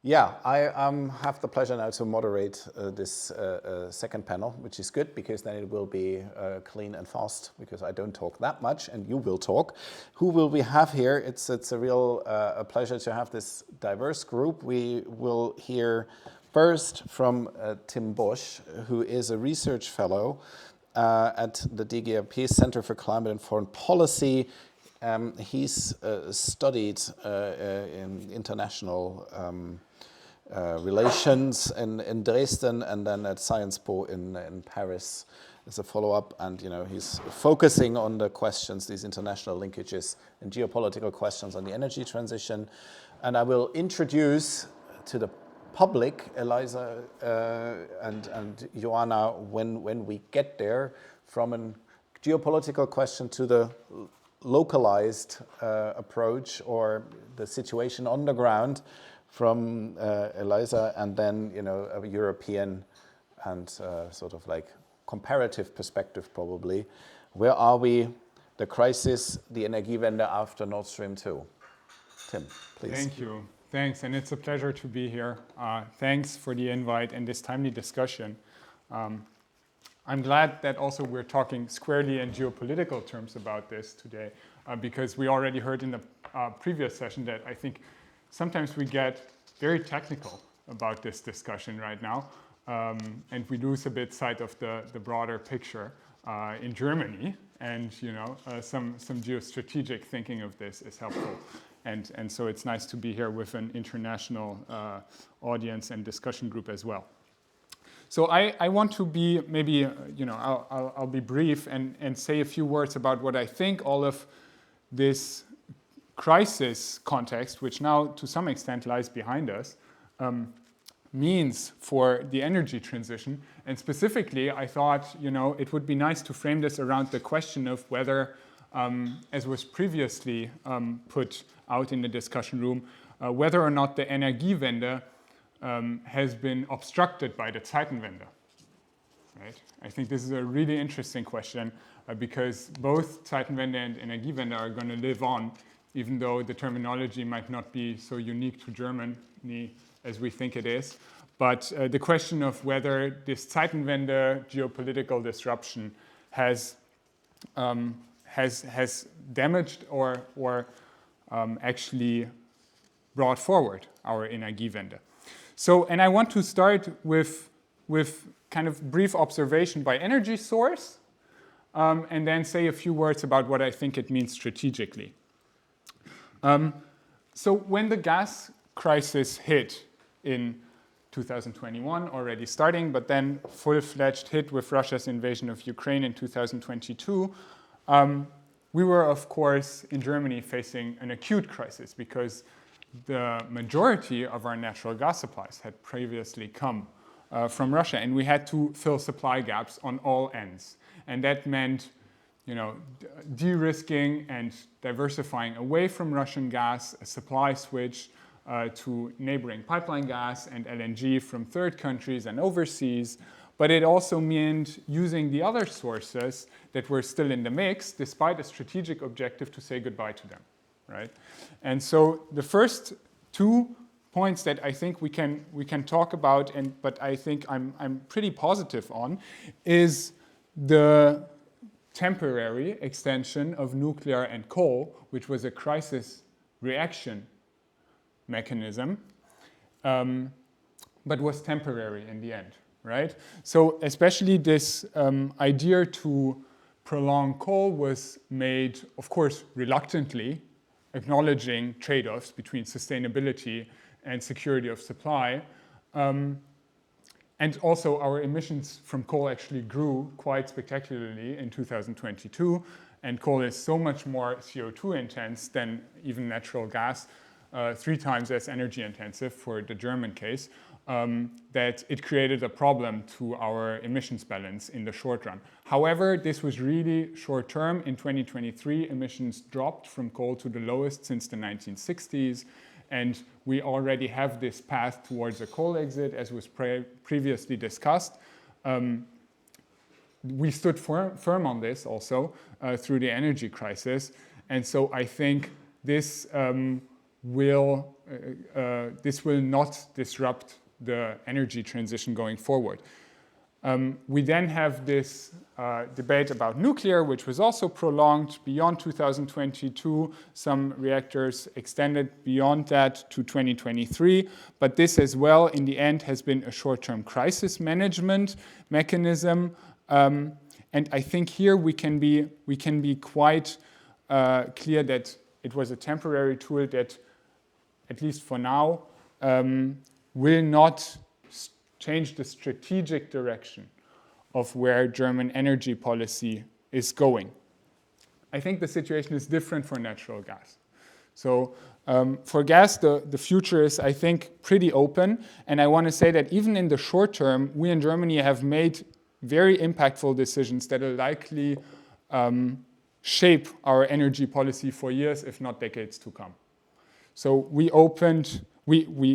Yeah, I have the pleasure now to moderate this second panel, which is good because then it will be clean and fast because I don't talk that much and you will talk. Who will we have here? It's a real pleasure to have this diverse group. We will hear first from Tim Bosch, who is a research fellow at the DGRP Center for Climate and Foreign Policy. He's studied in international relations in Dresden and then at Sciences Po in Paris as a follow-up. And he's focusing on the questions, these international linkages and geopolitical questions on the energy transition. And I will introduce to the public, Eliza and Joanna, when we get there, from a geopolitical question to the localized approach or the situation on the ground from Eliza, and then a European and sort of like comparative perspective probably. Where are we? The crisis, the Energiewende after Nord Stream 2. Tim, please. Thank you. Thanks, and it's a pleasure to be here. Thanks for the invite and this timely discussion. I'm glad that also we're talking squarely in geopolitical terms about this today, because we already heard in the previous session that I think sometimes we get very technical about this discussion right now, and we lose a bit sight of the broader picture in Germany, and some geostrategic thinking of this is helpful. And so it's nice to be here with an international audience and discussion group as well. So I want to be maybe, I'll be brief and say a few words about what I think all of this crisis context, which now to some extent lies behind us, means for the energy transition. And specifically, I thought, it would be nice to frame this around the question of whether, as was previously put out in the discussion room, whether or not the Energiewende has been obstructed by the Zeitenwende. Right? I think this is a really interesting question because both Zeitenwende and Energiewende are going to live on, even though the terminology might not be so unique to Germany as we think it is. But the question of whether this Zeitenwende geopolitical disruption has damaged or actually brought forward our Energiewende. So, and I want to start with kind of brief observation by energy source, and then say a few words about what I think it means strategically. So when the gas crisis hit in 2021, already starting, but then full-fledged hit with Russia's invasion of Ukraine in 2022, we were, of course, in Germany facing an acute crisis because the majority of our natural gas supplies had previously come from Russia, and we had to fill supply gaps on all ends. And that meant, de-risking and diversifying away from Russian gas, a supply switch to neighboring pipeline gas and LNG from third countries and overseas. But it also meant using the other sources that were still in the mix, despite a strategic objective to say goodbye to them, right? And so the first 2 points that I think we can talk about, but I think I'm pretty positive on, is the temporary extension of nuclear and coal, which was a crisis reaction mechanism, but was temporary in the end, right? So especially this idea to prolong coal was made, of course, reluctantly, acknowledging trade-offs between sustainability and security of supply. And also our emissions from coal actually grew quite spectacularly in 2022. And coal is so much more CO2 intense than even natural gas, 3 times as energy intensive for the German case, that it created a problem to our emissions balance in the short run. However, this was really short term. In 2023, emissions dropped from coal to the lowest since the 1960s. And we already have this path towards a coal exit, as was previously discussed. We stood firm on this also through the energy crisis. And so I think this this will not disrupt the energy transition going forward. We then have this debate about nuclear, which was also prolonged beyond 2022. Some reactors extended beyond that to 2023. But this as well, in the end, has been a short-term crisis management mechanism. And I think here we can be quite clear that it was a temporary tool that, at least for now, will not change the strategic direction of where German energy policy is going. I think the situation is different for natural gas. So for gas, the future is, I think, pretty open. And I want to say that even in the short term, we in Germany have made very impactful decisions that will likely shape our energy policy for years, if not decades to come. So we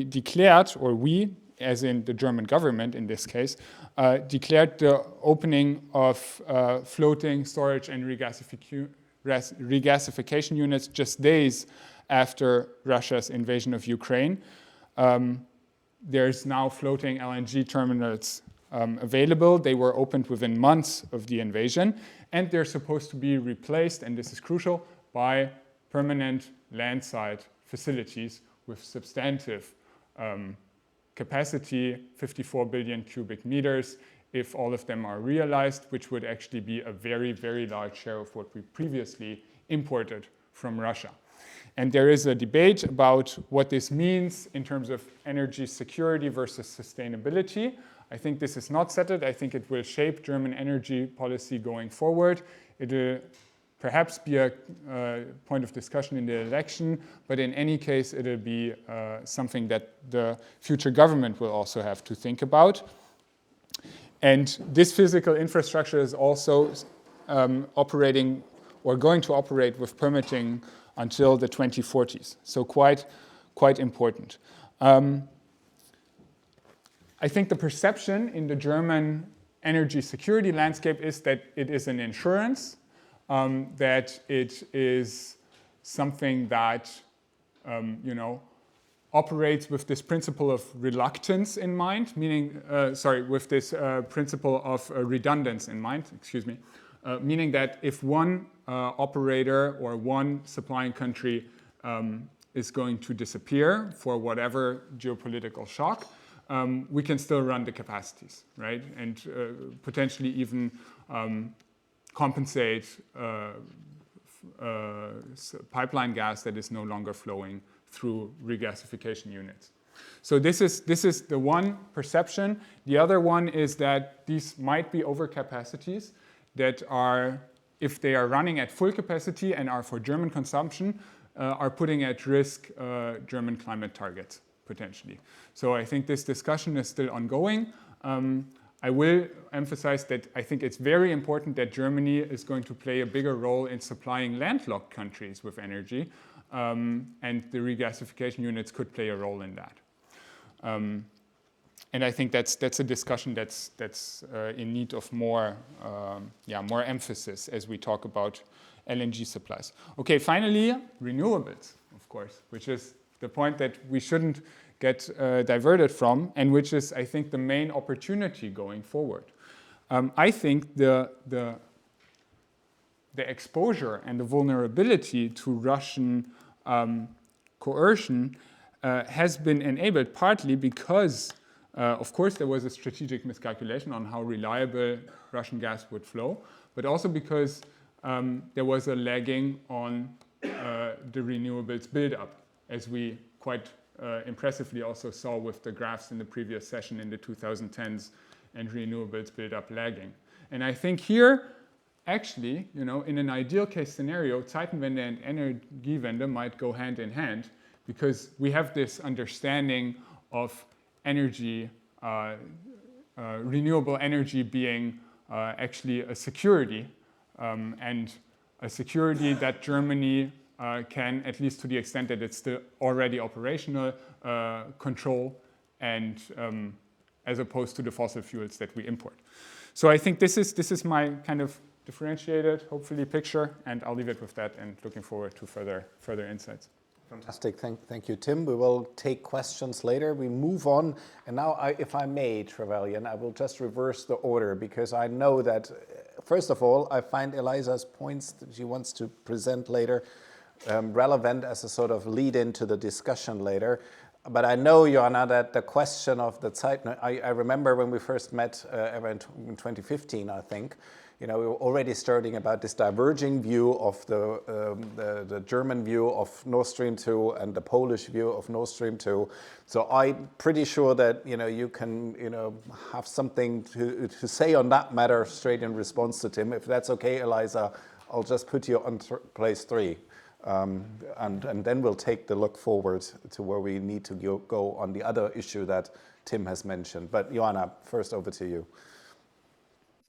declared, or we, as in the German government in this case, declared the opening of floating storage and regasification units just days after Russia's invasion of Ukraine. There's now floating LNG terminals available. They were opened within months of the invasion, and they're supposed to be replaced, and this is crucial, by permanent landside facilities with substantive capacity, 54 billion cubic meters, if all of them are realized, which would actually be a very, very large share of what we previously imported from Russia. And there is a debate about what this means in terms of energy security versus sustainability. I think this is not settled. I think it will shape German energy policy going forward. It will perhaps be a point of discussion in the election, but in any case, it will be something that the future government will also have to think about. And this physical infrastructure is also operating or going to operate with permitting until the 2040s. So quite important. I think the perception in the German energy security landscape is that it is an insurance, that it is something that operates with this principle of reluctance in mind, meaning, with this principle of redundance in mind, meaning that if one operator or one supplying country is going to disappear for whatever geopolitical shock, we can still run the capacities, right? And potentially even compensate pipeline gas that is no longer flowing through regasification units. So this is the one perception. The other one is that these might be overcapacities that are, if they are running at full capacity and are for German consumption, are putting at risk German climate targets, potentially. So I think this discussion is still ongoing. I will emphasize that I think it's very important that Germany is going to play a bigger role in supplying landlocked countries with energy, and the regasification units could play a role in that. And I think that's a discussion that's in need of more emphasis as we talk about LNG supplies. Okay, finally, renewables, of course, which is the point that we shouldn't get diverted from, and which is, I think, the main opportunity going forward. I think the exposure and the vulnerability to Russian coercion has been enabled partly because, of course, there was a strategic miscalculation on how reliable Russian gas would flow, but also because there was a lagging on the renewables buildup, as we quite impressively also saw with the graphs in the previous session in the 2010s and renewables buildup lagging. And I think here, actually, in an ideal case scenario, Zeitenwende and Energiewende might go hand in hand, because we have this understanding of energy, renewable energy being actually a security, and a security that Germany can, at least to the extent that it's still already operational, control, and as opposed to the fossil fuels that we import. So I think this is my kind of differentiated, hopefully, picture, and I'll leave it with that and looking forward to further insights. Fantastic. Thank you, Tim. We will take questions later. We move on. And now, if I may, Trevelyan, I will just reverse the order because I know that, first of all, I find Eliza's points that she wants to present later relevant as a sort of lead into the discussion later. But I know, Joanna, that the question of the Zeitgeist, I remember when we first met in 2015, I think, we were already starting about this diverging view of the German view of Nord Stream 2 and the Polish view of Nord Stream 2. So I'm pretty sure that, you can, have something to say on that matter straight in response to Tim. If that's okay, Eliza, I'll just put you on place 3. And then we'll take the look forward to where we need to go on the other issue that Tim has mentioned. But Joanna, first over to you.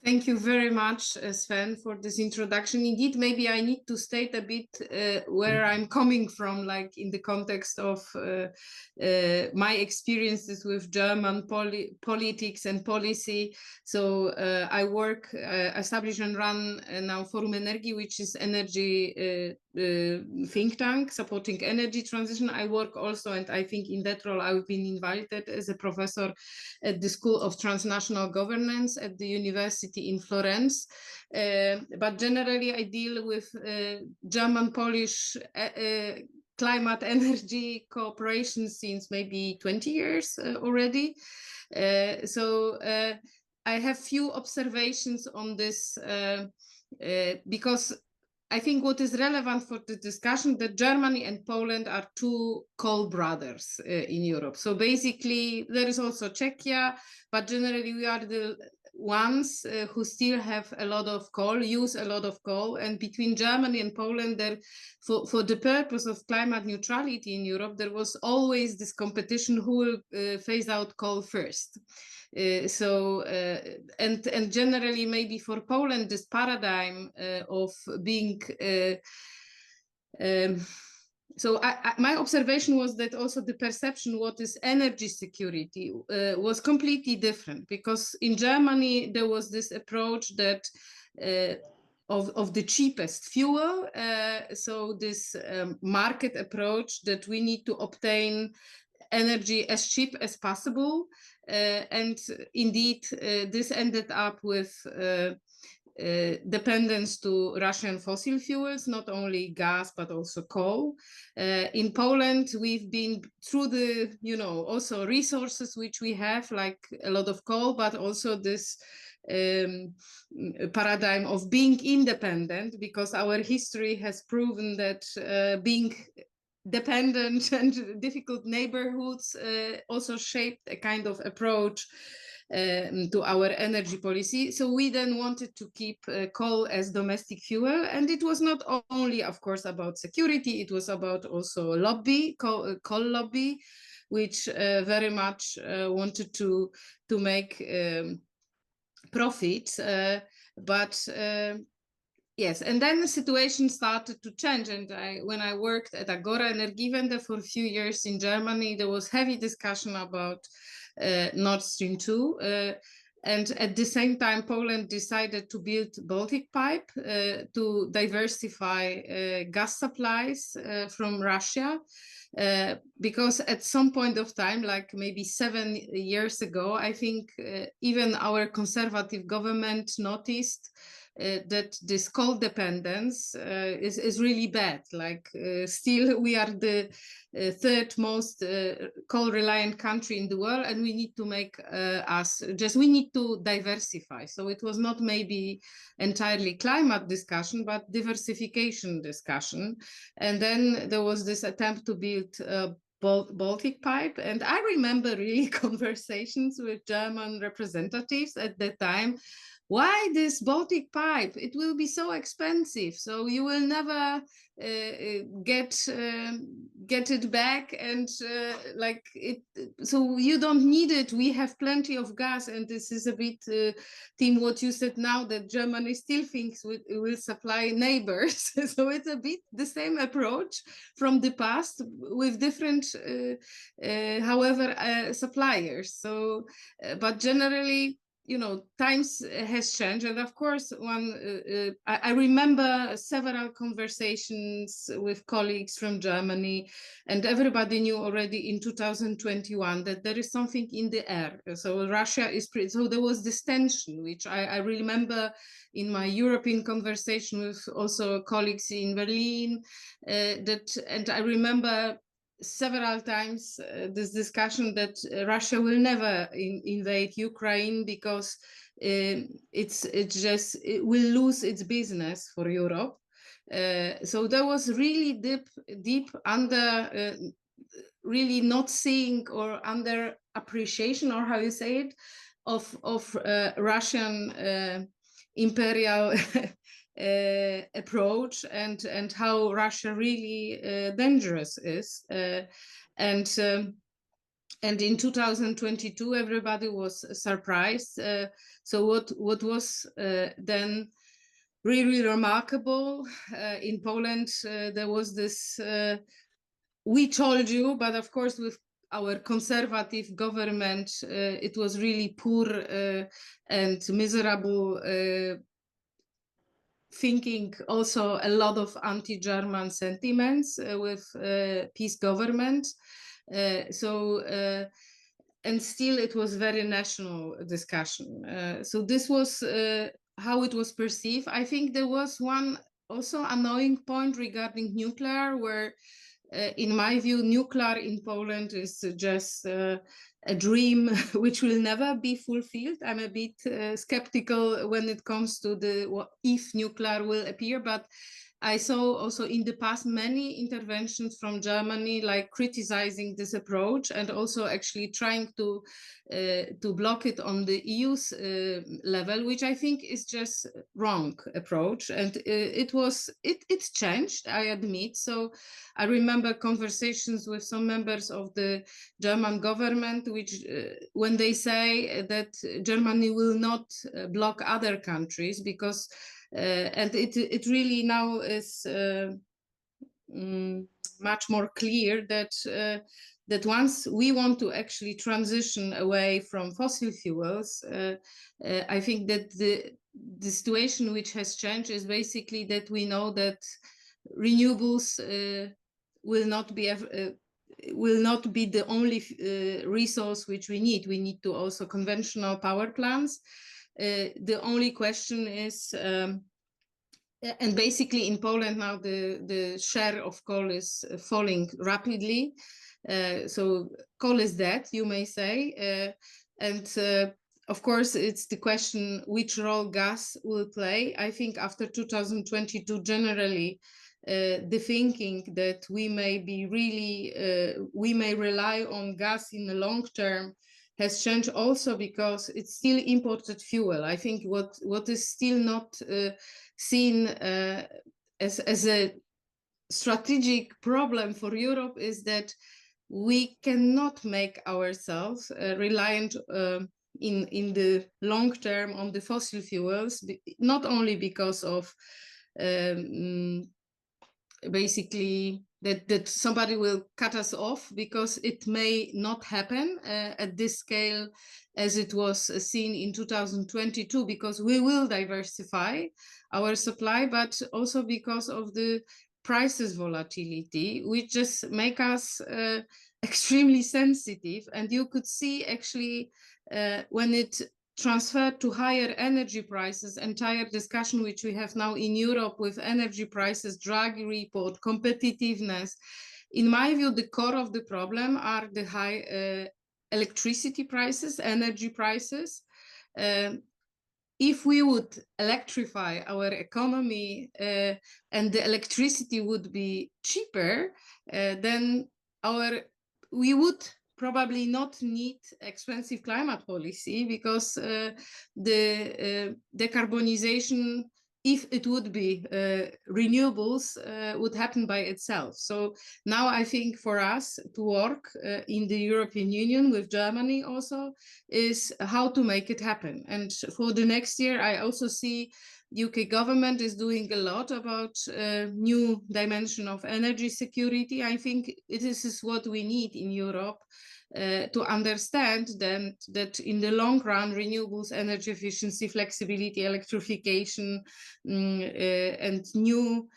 Thank you very much, Sven, for this introduction. Indeed, maybe I need to state a bit where I'm coming from, like in the context of my experiences with German politics and policy. So I work, establish and run now Forum Energie, which is energy think tank supporting energy transition. I work also, and I think in that role I've been invited as a professor at the School of Transnational Governance at the University in Florence. But generally I deal with German-Polish climate energy cooperation since maybe 20 years already. So I have few observations on this because I think what is relevant for the discussion that Germany and Poland are two coal brothers in Europe. So basically there is also Czechia, but generally we are the ones who still have a lot of coal, use a lot of coal. And between Germany and Poland, there, for the purpose of climate neutrality in Europe, there was always this competition who will phase out coal first. And generally maybe for Poland this paradigm of being so my observation was that also the perception what is energy security was completely different, because in Germany there was this approach that of the cheapest fuel, so this market approach that we need to obtain energy as cheap as possible. And indeed, this ended up with dependence to Russian fossil fuels, not only gas, but also coal. In Poland, we've been through the, also resources which we have, like a lot of coal, but also this paradigm of being independent, because our history has proven that being dependent and difficult neighborhoods also shaped a kind of approach to our energy policy. So we then wanted to keep coal as domestic fuel, and it was not only, of course, about security, it was about also lobby, coal lobby, which very much wanted to make profits, but yes, and then the situation started to change. And when I worked at Agora Energiewende for a few years in Germany, there was heavy discussion about Nord Stream 2. And at the same time, Poland decided to build Baltic Pipe to diversify gas supplies from Russia. Because at some point of time, like maybe 7 years ago, I think even our conservative government noticed that this coal dependence is really bad. Like still we are the third most coal reliant country in the world, and we need to make we need to diversify. So it was not maybe entirely climate discussion, but diversification discussion. And then there was this attempt to build Baltic Pipe. And I remember really conversations with German representatives at that time. Why this Baltic Pipe? It will be so expensive, so you will never get it back, and like it. So you don't need it. We have plenty of gas, and this is a bit, Tim, what you said now, that Germany still thinks it will supply neighbors. So it's a bit the same approach from the past with different, however, suppliers. So, but generally, times has changed, and of course, I remember several conversations with colleagues from Germany, and everybody knew already in 2021 that there is something in the air. So Russia is so there was this tension, which I remember in my European conversation with also colleagues in Berlin, and I remember several times this discussion that Russia will never invade Ukraine because it will lose its business for Europe. So there was really deep under really not seeing or under appreciation, or how you say it, of Russian imperial approach and how Russia really dangerous is. And in 2022, everybody was surprised. So what was then really remarkable in Poland, there was this, we told you, but of course with our conservative government, it was really poor and miserable thinking, also a lot of anti-German sentiments with peace government. And still it was very national discussion. So this was how it was perceived. I think there was one also annoying point regarding nuclear, where in my view, nuclear in Poland is just a dream which will never be fulfilled. I'm a bit skeptical when it comes to if nuclear will appear, but I saw also in the past many interventions from Germany, like criticizing this approach and also actually trying to block it on the EU's level, which I think is just wrong approach. And it's changed, I admit. So I remember conversations with some members of the German government, which when they say that Germany will not block other countries because and it really now is much more clear that once we want to actually transition away from fossil fuels, I think that the situation which has changed is basically that we know that renewables will not be the only resource which we need. We need to also conventional power plants. The only question is, and basically in Poland now the share of coal is falling rapidly. So coal is dead, you may say. And of course, it's the question which role gas will play. I think after 2022, generally, the thinking that we may rely on gas in the long term has changed also because it's still imported fuel. I think what is still not seen as a strategic problem for Europe is that we cannot make ourselves reliant in the long term on the fossil fuels, not only because of basically that somebody will cut us off, because it may not happen at this scale as it was seen in 2022, because we will diversify our supply, but also because of the prices volatility, which just make us extremely sensitive. And you could see actually when it transferred to higher energy prices, entire discussion which we have now in Europe with energy prices, Draghi report, competitiveness. In my view, the core of the problem are the high electricity prices, energy prices. If we would electrify our economy and the electricity would be cheaper, then we would probably not need expensive climate policy, because the decarbonization, if it would be renewables, would happen by itself. So now I think for us to work in the European Union with Germany also is how to make it happen. And for the next year, I also see UK government is doing a lot about new dimension of energy security. I think this is what we need in Europe to understand then that in the long run, renewables, energy efficiency, flexibility, electrification, and new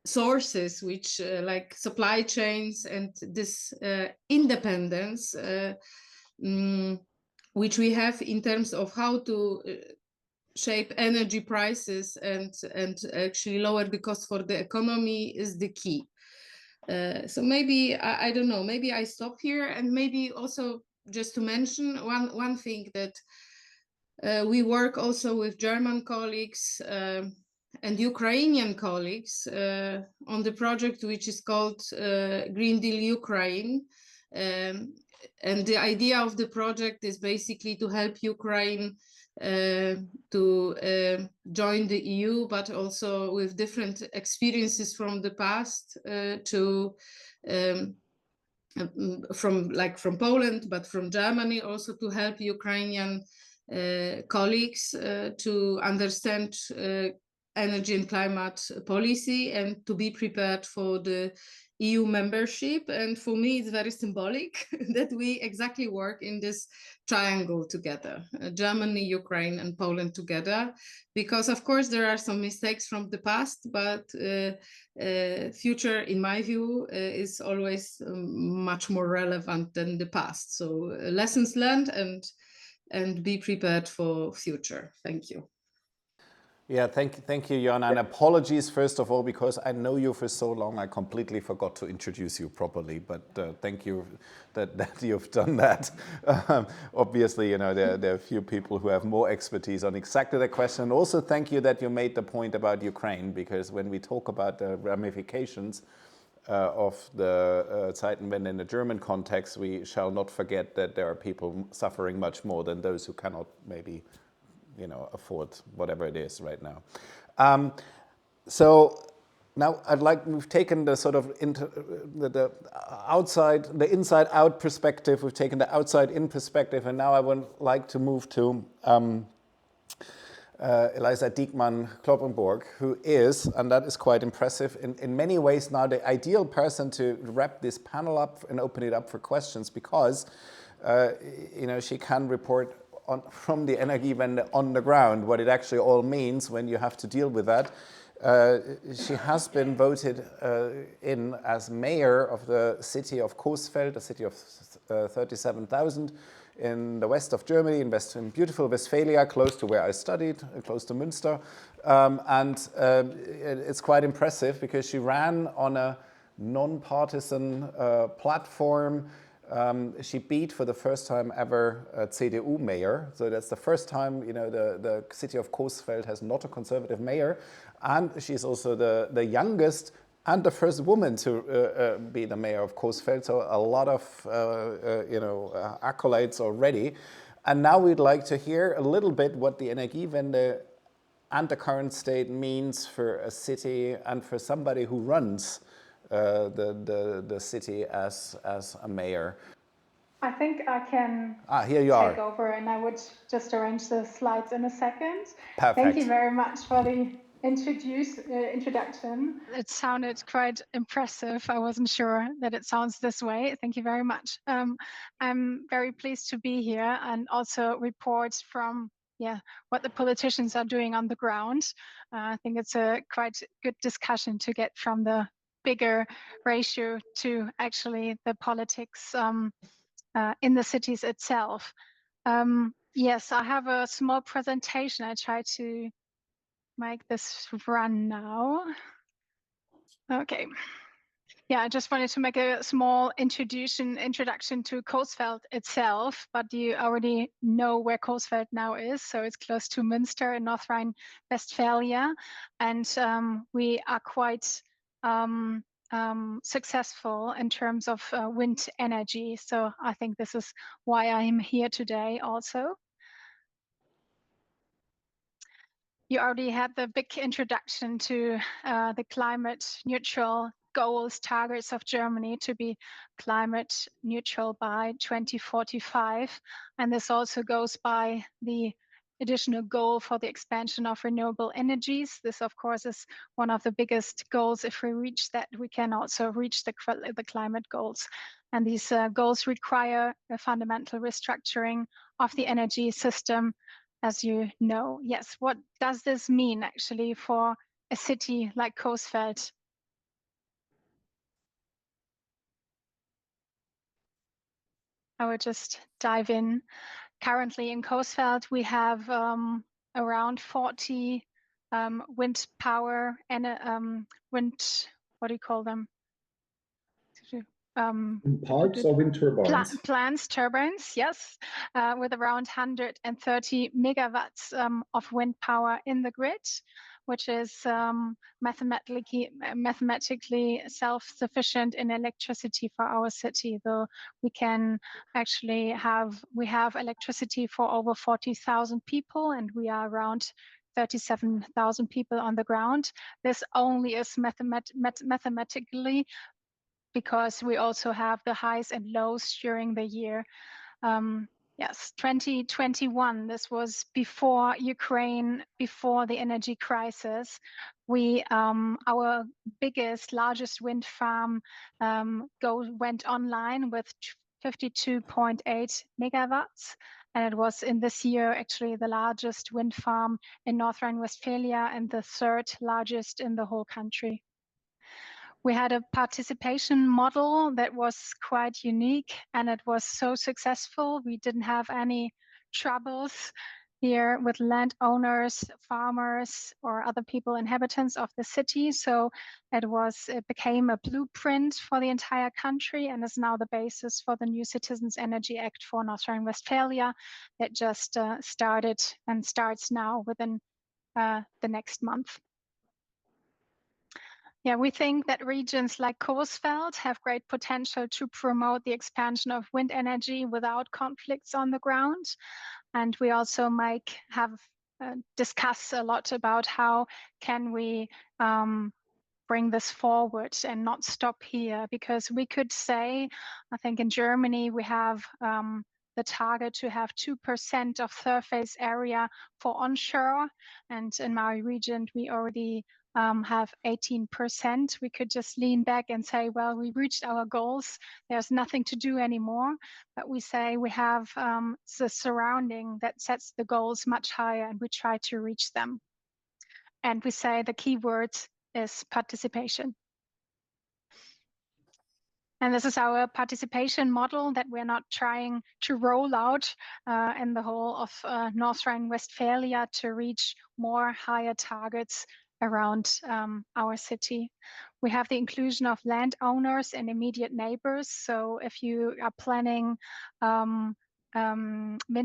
sources, which like supply chains and this independence, which we have in terms of how to shape energy prices and actually lower the cost for the economy is the key. So maybe I don't know, maybe I stop here, and maybe also just to mention one thing that we work also with German colleagues and Ukrainian colleagues on the project which is called Green Deal Ukraine. And the idea of the project is basically to help Ukraine to join the EU, but also with different experiences from the past from Poland, but from Germany also, to help Ukrainian colleagues to understand energy and climate policy and to be prepared for the EU membership. And for me, it's very symbolic that we exactly work in this triangle together, Germany, Ukraine, and Poland together, because of course there are some mistakes from the past, but future, in my view, is always much more relevant than the past. So lessons learned and be prepared for future. Thank you. Yeah, thank you, Joanna. And apologies, first of all, because I know you for so long, I completely forgot to introduce you properly. But thank you that you've done that. Obviously, you know, there are a few people who have more expertise on exactly the question. Also, thank you that you made the point about Ukraine, because when we talk about the ramifications of the Zeitenwende in the German context, we shall not forget that there are people suffering much more than those who cannot maybe, you know, afford whatever it is right now. So now we've taken the sort of the inside out perspective, we've taken the outside in perspective, and now I would like to move to Eliza Diekmann-Kloppenborg, who is, and that is quite impressive, in many ways now the ideal person to wrap this panel up and open it up for questions, because you know, she can report from the Energiewende on the ground, what it actually all means when you have to deal with that. She has been voted in as mayor of the city of Coesfeld, a city of 37,000 in the west of Germany, in beautiful Westphalia, close to where I studied, close to Münster. It's quite impressive because she ran on a non-partisan platform. She beat for the first time ever a CDU mayor. So that's the first time, you know, the city of Coesfeld has not a conservative mayor. And she's also the youngest and the first woman to be the mayor of Coesfeld. So a lot of, you know, accolades already. And now we'd like to hear a little bit what the Energiewende and the current state means for a city and for somebody who runs the city as a mayor. I think I can here you are. take over, and I would just arrange the slides in a second. Perfect. Thank you very much for the introduction. It sounded quite impressive. I wasn't sure that it sounds this way. Thank you very much. I'm very pleased to be here and also report from what the politicians are doing on the ground. I think it's a quite good discussion to get from the bigger ratio to actually the politics in the cities itself. Yes, I have a small presentation. I try to make this run now. Okay. Yeah, I just wanted to make a small introduction to Coesfeld itself, but you already know where Coesfeld now is. So it's close to Münster in North Rhine-Westphalia. And we are quite successful in terms of wind energy. So I think this is why I'm here today also. You already had the big introduction to the climate neutral goals, targets of Germany to be climate neutral by 2045. And this also goes by the additional goal for the expansion of renewable energies. This, of course, is one of the biggest goals. If we reach that, we can also reach the climate goals. And these goals require a fundamental restructuring of the energy system, as you know. Yes, what does this mean actually for a city like Coesfeld? I would just dive in. Currently in Coesfeld, we have around 40 wind power and wind, what do you call them? Parks or wind turbines? Plants, turbines, yes, with around 130 megawatts of wind power in the grid, which is mathematically self-sufficient in electricity for our city. Though we can actually have electricity for over 40,000 people, and we are around 37,000 people on the ground. This only is mathematically, because we also have the highs and lows during the year. Yes, 2021, this was before Ukraine, before the energy crisis. Our largest wind farm went online with 52.8 megawatts. And it was in this year actually the largest wind farm in North Rhine-Westphalia and the third largest in the whole country. We had a participation model that was quite unique, and it was so successful. We didn't have any troubles here with landowners, farmers, or other people, inhabitants of the city. So it became a blueprint for the entire country and is now the basis for the new Citizens Energy Act for North Rhine-Westphalia that just started and starts now within the next month. Yeah, we think that regions like Coesfeld have great potential to promote the expansion of wind energy without conflicts on the ground. And we also might have discussed a lot about how can we bring this forward and not stop here, because we could say, I think in Germany we have the target to have 2% of surface area for onshore, and in my region we already have 18%. We could just lean back and say, well, we reached our goals, there's nothing to do anymore. But we say we have the surrounding that sets the goals much higher, and we try to reach them. And we say the key word is participation. And this is our participation model that we're not trying to roll out in the whole of North Rhine-Westphalia to reach more higher targets around our city. We have the inclusion of landowners and immediate neighbors. So if you are planning wind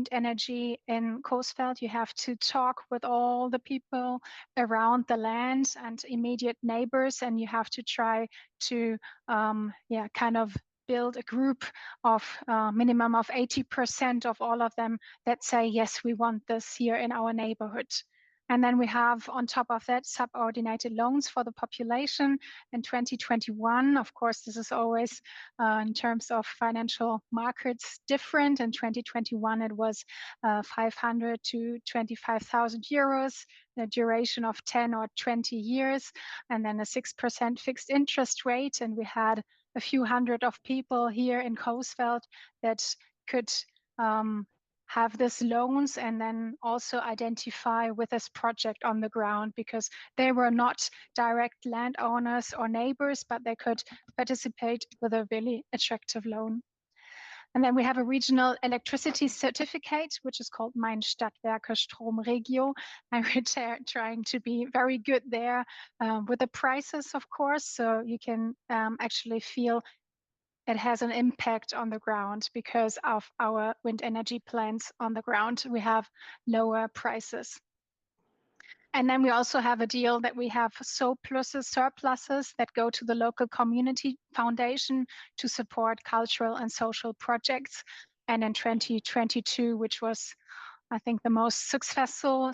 energy in Coesfeld, you have to talk with all the people around the land and immediate neighbors, and you have to try to kind of build a group of minimum of 80% of all of them that say, yes, we want this here in our neighborhood. And then we have, on top of that, subordinated loans for the population in 2021. Of course, this is always, in terms of financial markets, different. In 2021, it was 500 to 25,000 euros, the duration of 10 or 20 years, and then a 6% fixed interest rate. And we had a few hundred of people here in Coesfeld that could have these loans and then also identify with this project on the ground, because they were not direct landowners or neighbors, but they could participate with a really attractive loan. And then we have a regional electricity certificate, which is called Mein Stadtwerke Stromregio. And we're trying to be very good there with the prices, of course, so you can actually feel it has an impact on the ground because of our wind energy plants on the ground. We have lower prices. And then we also have a deal that we have surpluses that go to the local community foundation to support cultural and social projects. And in 2022, which was, I think, the most successful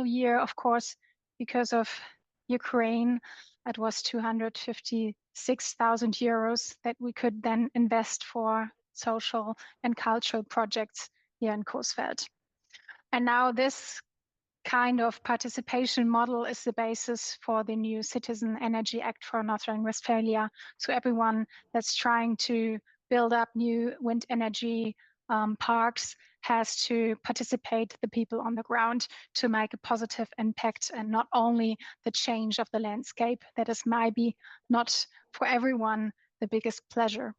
year, of course, because of Ukraine, it was 256,000 euros that we could then invest for social and cultural projects here in Coesfeld. And now this kind of participation model is the basis for the new Citizen Energy Act for North Rhine-Westphalia. So everyone that's trying to build up new wind energy parks has to participate, the people on the ground, to make a positive impact, and not only the change of the landscape that is maybe not for everyone the biggest pleasure.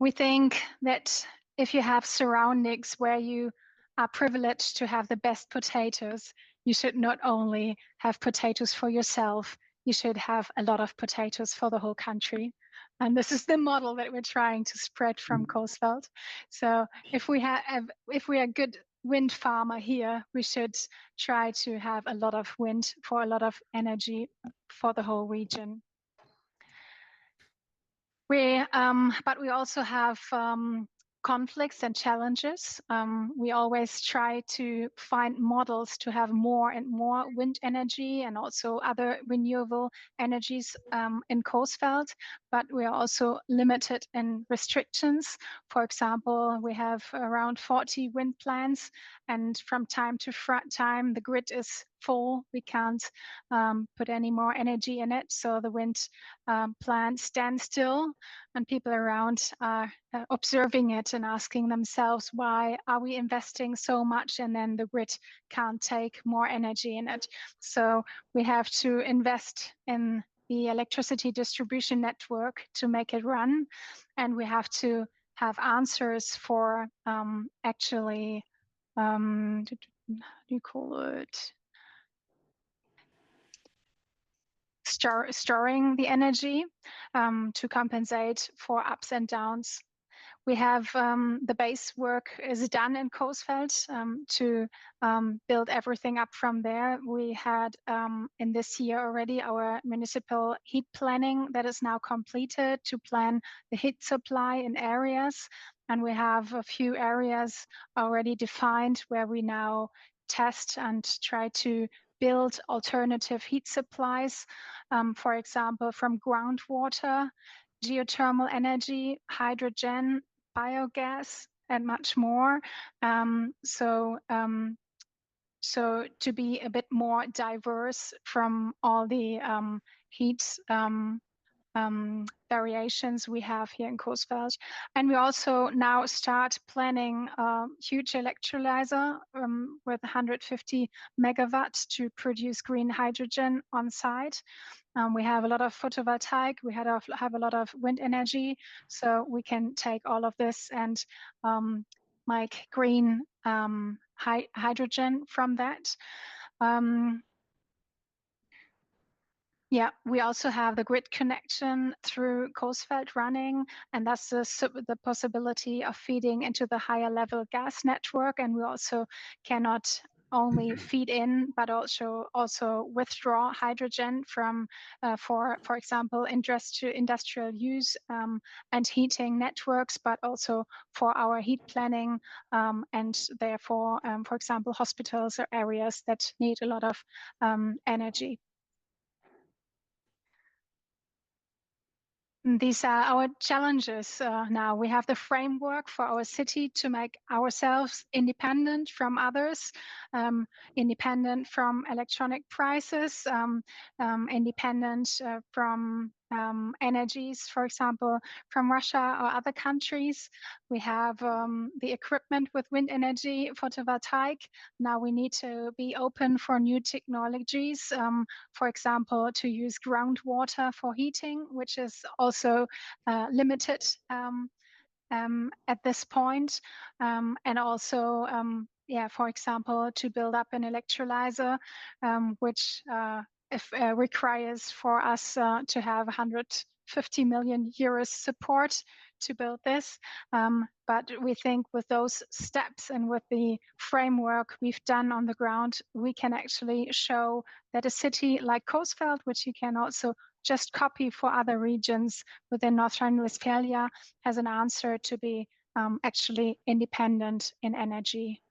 We think that if you have surroundings where you are privileged to have the best potatoes, you should not only have potatoes for yourself, you should have a lot of potatoes for the whole country. And this is the model that we're trying to spread from Coesfeld. So if we are a good wind farmer here, we should try to have a lot of wind for a lot of energy for the whole region. But we also have conflicts and challenges. We always try to find models to have more and more wind energy and also other renewable energies in Coesfeld, but we are also limited in restrictions. For example, we have around 40 wind plants, and from time to time the grid is full. We can't put any more energy in it, so the wind plants stand still, and people around are observing it and asking themselves, why are we investing so much and then the grid can't take more energy in it? So we have to invest in the electricity distribution network to make it run, and we have to have answers for actually, how do you call it? Storing the energy to compensate for ups and downs. We have the base work is done in Coesfeld to build everything up from there. We had in this year already our municipal heat planning that is now completed to plan the heat supply in areas. And we have a few areas already defined where we now test and try to build alternative heat supplies, for example, from groundwater, geothermal energy, hydrogen, biogas, and much more. So to be a bit more diverse from all the heat variations we have here in Coesfeld. And we also now start planning a huge electrolyzer with 150 megawatts to produce green hydrogen on site. We have a lot of photovoltaic, we have a lot of wind energy, so we can take all of this and make green hydrogen from that. Yeah, we also have the grid connection through Coesfeld running, and that's the possibility of feeding into the higher level gas network. And we also cannot only feed in, but also withdraw hydrogen from, for example, industrial use and heating networks, but also for our heat planning, and therefore, for example, hospitals or areas that need a lot of energy. These are our challenges now. We have the framework for our city to make ourselves independent from others, independent from electronic prices, independent from energies, for example, from Russia or other countries. We have the equipment with wind energy, photovoltaic. Now we need to be open for new technologies, for example, to use groundwater for heating, which is also limited at this point. And also, for example, to build up an electrolyzer, which requires for us to have 150 million euros support to build this. But we think with those steps and with the framework we've done on the ground, we can actually show that a city like Coesfeld, which you can also just copy for other regions within North Rhine-Westphalia, has an answer to be actually independent in energy.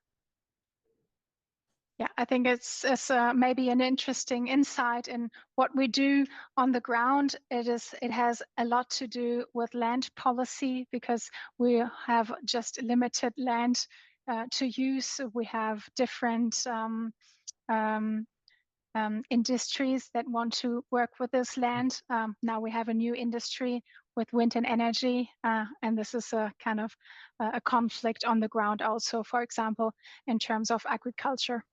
Yeah, I think it's maybe an interesting insight in what we do on the ground. It has a lot to do with land policy because we have just limited land to use. We have different industries that want to work with this land. Now we have a new industry with wind and energy, and this is a kind of a conflict on the ground also, for example, in terms of agriculture.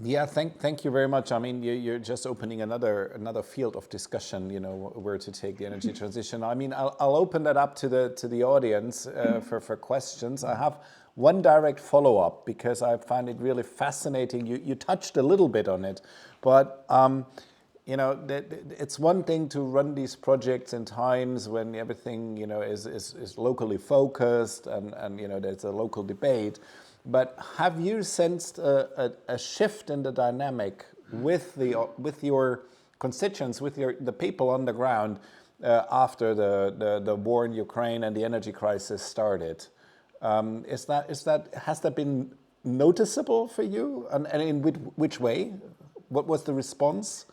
Yeah, thank you very much. I mean, you're just opening another field of discussion. You know, where to take the energy transition. I mean, I'll open that up to the audience for questions. I have one direct follow up because I find it really fascinating. You touched a little bit on it, but you know, it's one thing to run these projects in times when everything, you know, is locally focused and you know, there's a local debate. But have you sensed a shift in the dynamic with your constituents, with the people on the ground after the war in Ukraine and the energy crisis started? Has that been noticeable for you? And in which way? What was the response?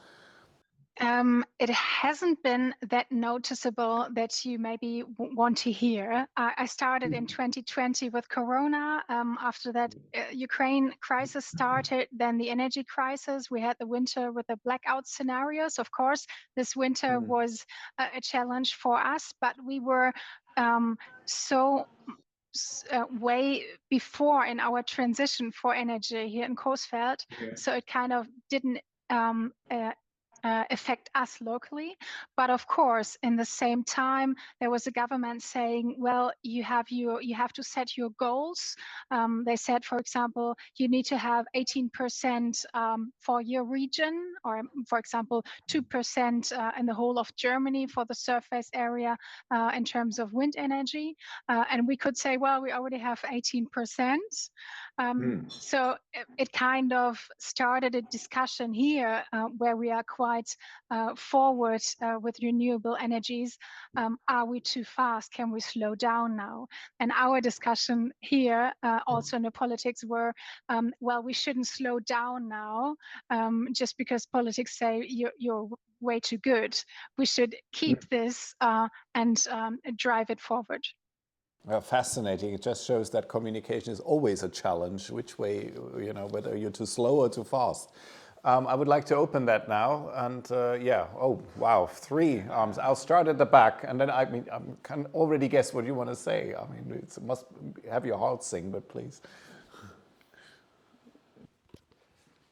It hasn't been that noticeable that you maybe want to hear. I started in 2020 with Corona. After that, Ukraine crisis started, then the energy crisis. We had the winter with the blackout scenarios. Of course, this winter was a challenge for us, but we were way before in our transition for energy here in Coesfeld. Okay. So it kind of didn't affect us locally. But of course, in the same time, there was a government saying, well, you have to set your goals. They said, for example, you need to have 18% for your region, or for example, 2% in the whole of Germany for the surface area in terms of wind energy. And we could say, well, we already have 18%. So it kind of started a discussion here where we are quite forward with renewable energies. Are we too fast? Can we slow down now? And our discussion here, also in the politics, were, well, we shouldn't slow down now just because politics say you're way too good. We should keep this and drive it forward. Fascinating. It just shows that communication is always a challenge, which way, you know, whether you're too slow or too fast. I would like to open that now. And yeah, oh, wow, 3 arms. I'll start at the back. And then I can already guess what you want to say. I mean, it must have your heart sing, but please.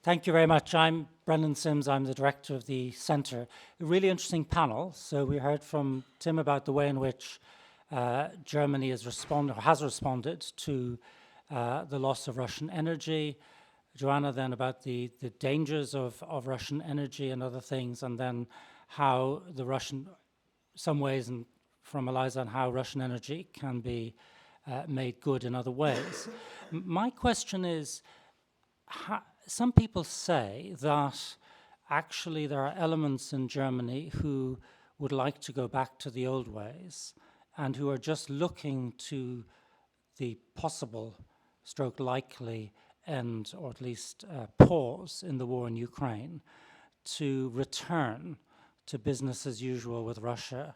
Thank you very much. I'm Brendan Sims. I'm the director of the Centre. A really interesting panel. So we heard from Tim about the way in which Germany has responded to the loss of Russian energy. Joanna then about the dangers of Russian energy and other things, and then how some ways, and from Eliza, on how Russian energy can be made good in other ways. My question is, some people say that actually there are elements in Germany who would like to go back to the old ways and who are just looking to the possible stroke likely end, or at least pause in the war in Ukraine, to return to business as usual with Russia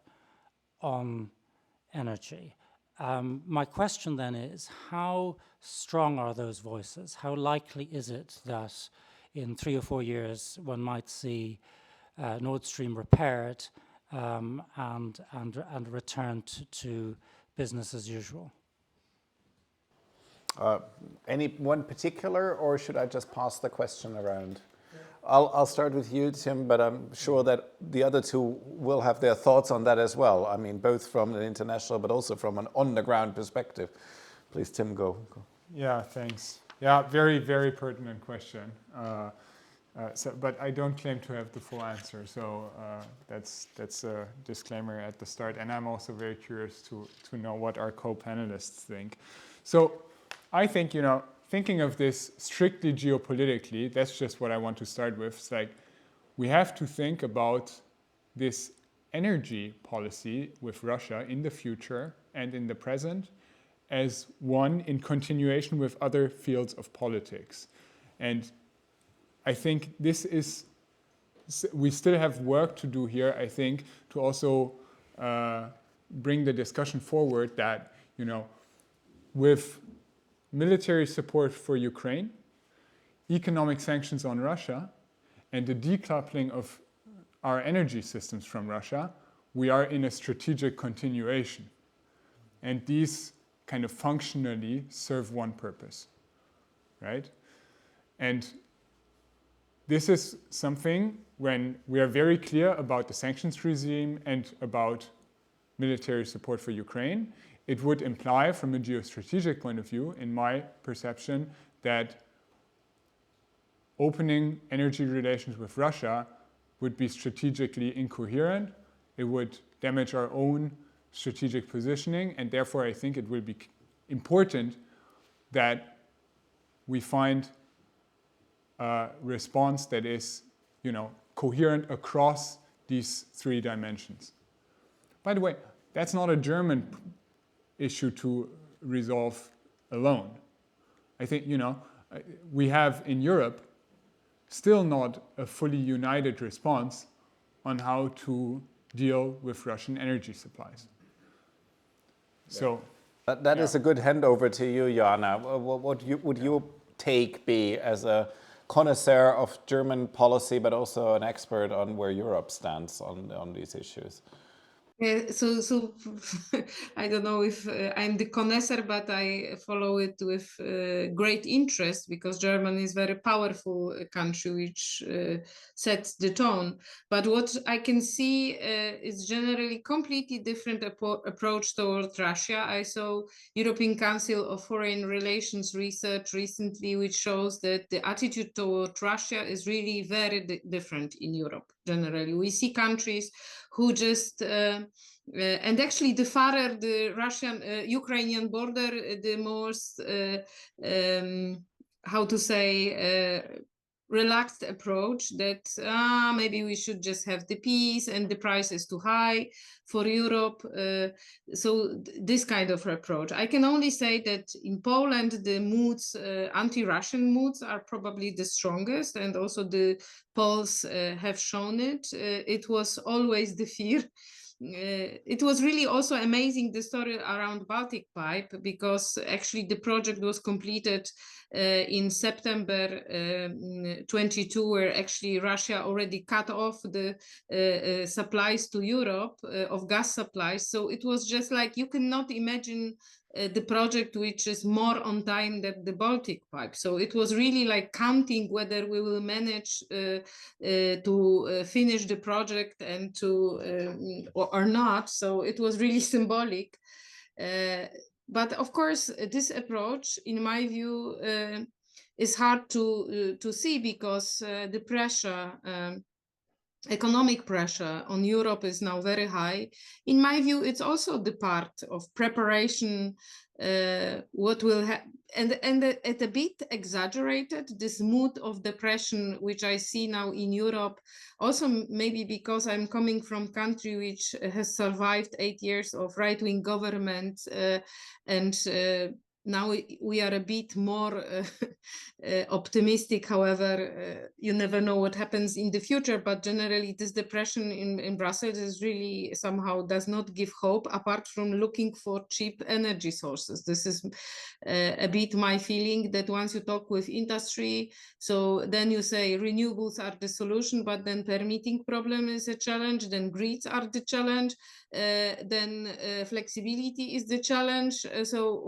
on energy. My question then is, how strong are those voices? How likely is it that in 3 or 4 years one might see Nord Stream repaired and return to business as usual? Any one particular, or should I just pass the question around? I'll start with you, Tim, but I'm sure that the other two will have their thoughts on that as well. I mean, both from an international, but also from an on-the-ground perspective. Please, Tim, go. Yeah, thanks. Yeah, very, very pertinent question. But I don't claim to have the full answer, so that's a disclaimer at the start. And I'm also very curious to know what our co-panelists think. So I think, you know, thinking of this strictly geopolitically, that's just what I want to start with. It's like we have to think about this energy policy with Russia in the future and in the present, as one in continuation with other fields of politics. And I think this is, we still have work to do here, I think, to also bring the discussion forward that, you know, with military support for Ukraine, economic sanctions on Russia, and the decoupling of our energy systems from Russia, we are in a strategic continuation. And these kind of functionally serve one purpose, right? And this is something when we are very clear about the sanctions regime and about military support for Ukraine, it would imply from a geostrategic point of view, in my perception, that opening energy relations with Russia would be strategically incoherent. It would damage our own strategic positioning, and therefore I think it will be important that we find a response that is, you know, coherent across these three dimensions. By the way, that's not a German issue to resolve alone. I think, you know, we have in Europe still not a fully united response on how to deal with Russian energy supplies. So that is a good handover to you, Joanna. What would your take be as a connoisseur of German policy, but also an expert on where Europe stands on these issues? So I don't know if I'm the connoisseur, but I follow it with great interest because Germany is a very powerful country which sets the tone. But what I can see is generally completely different approach towards Russia. I saw European Council of Foreign Relations research recently, which shows that the attitude toward Russia is really very different in Europe. Generally, we see countries who just and actually the farther the Russian Ukrainian border, the most how to say relaxed approach that maybe we should just have the peace and the price is too high for Europe. So this kind of approach. I can only say that in Poland, the moods, anti-Russian moods are probably the strongest, and also the polls have shown it. It was always the fear. It was really also amazing, the story around Baltic Pipe, because actually the project was completed in September 22, where actually Russia already cut off the supplies to Europe of gas supplies. So it was just like, you cannot imagine the project which is more on time than the Baltic Pipe. So it was really like counting whether we will manage to finish the project and to or not. So it was really symbolic. But of course, this approach, in my view, is hard to see because the pressure, economic pressure on Europe is now very high. In my view, it's also the part of preparation, what will happen, and at a bit exaggerated, this mood of depression, which I see now in Europe, also maybe because I'm coming from a country which has survived 8 years of right-wing government, and now we are a bit more optimistic. However, you never know what happens in the future, but generally this depression in Brussels is really somehow does not give hope, apart from looking for cheap energy sources. This is a bit my feeling, that once you talk with industry, so then you say renewables are the solution, but then permitting problem is a challenge, then grids are the challenge, then flexibility is the challenge. So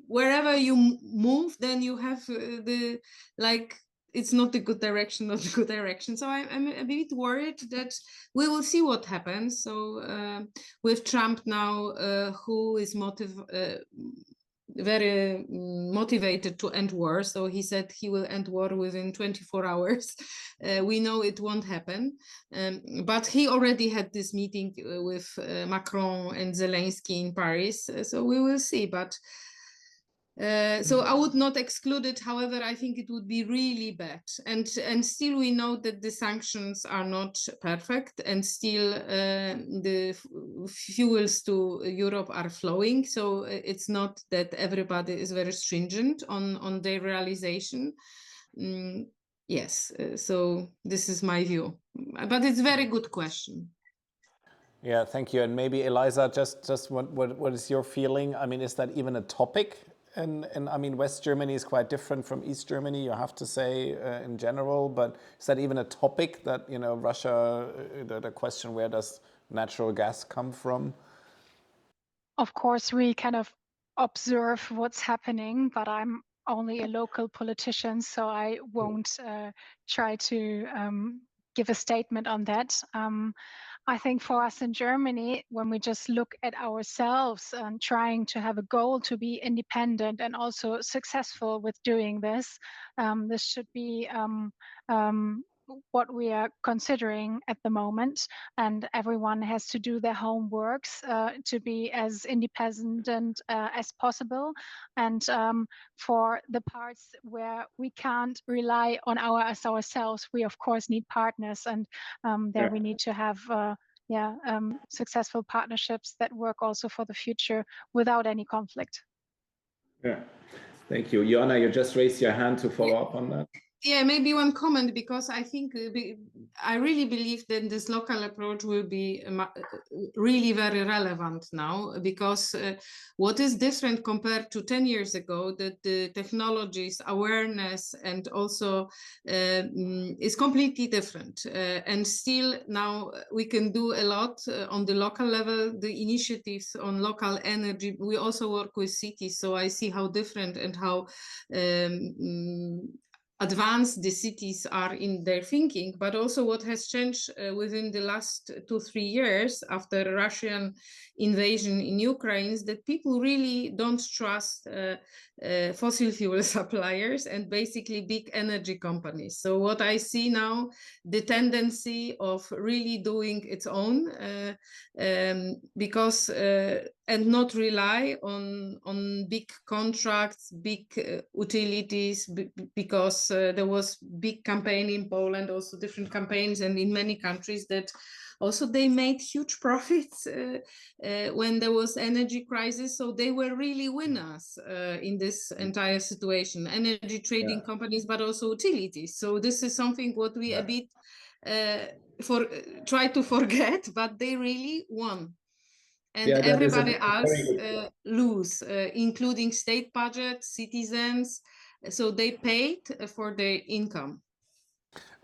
wherever you move, then you have the like, it's not the good direction, not the good direction. So I'm a bit worried that we will see what happens. So with Trump now, who is very motivated to end war. So he said he will end war within 24 hours. We know it won't happen. But he already had this meeting with Macron and Zelensky in Paris. So we will see. But So I would not exclude it. However, I think it would be really bad. And still we know that the sanctions are not perfect, and still the fuels to Europe are flowing. So it's not that everybody is very stringent on their realization. Yes, so this is my view. But it's a very good question. Yeah, thank you. And maybe Eliza, just what is your feeling? I mean, is that even a topic? And I mean, West Germany is quite different from East Germany, you have to say, in general. But is that even a topic that, you know, Russia, the question, where does natural gas come from? Of course, we kind of observe what's happening, but I'm only a local politician, so I won't try to give a statement on that. I think for us in Germany, when we just look at ourselves and trying to have a goal to be independent and also successful with doing this, this should be what we are considering at the moment, and everyone has to do their homeworks to be as independent as possible. And for the parts where we can't rely on ourselves, we of course need partners, and there we need to have successful partnerships that work also for the future without any conflict. Yeah, thank you. Joanna, you just raised your hand to follow up on that. Yeah, maybe one comment, because I think I really believe that this local approach will be really very relevant now, because what is different compared to 10 years ago, that the technologies, awareness, and also is completely different. And still now we can do a lot on the local level, the initiatives on local energy. We also work with cities, so I see how different and how advanced the cities are in their thinking, but also what has changed within the last 2-3 years after Russian invasion in Ukraine is that people really don't trust fossil fuel suppliers and basically big energy companies. So what I see now, the tendency of really doing its own, because and not rely on big contracts, big utilities, because there was big campaign in Poland, also different campaigns, and in many countries that also they made huge profits when there was energy crisis. So they were really winners in this entire situation, energy trading companies, but also utilities. So this is something what we a bit try to forget, but they really won. And everybody else lose, including state budget, citizens. So they paid for their income.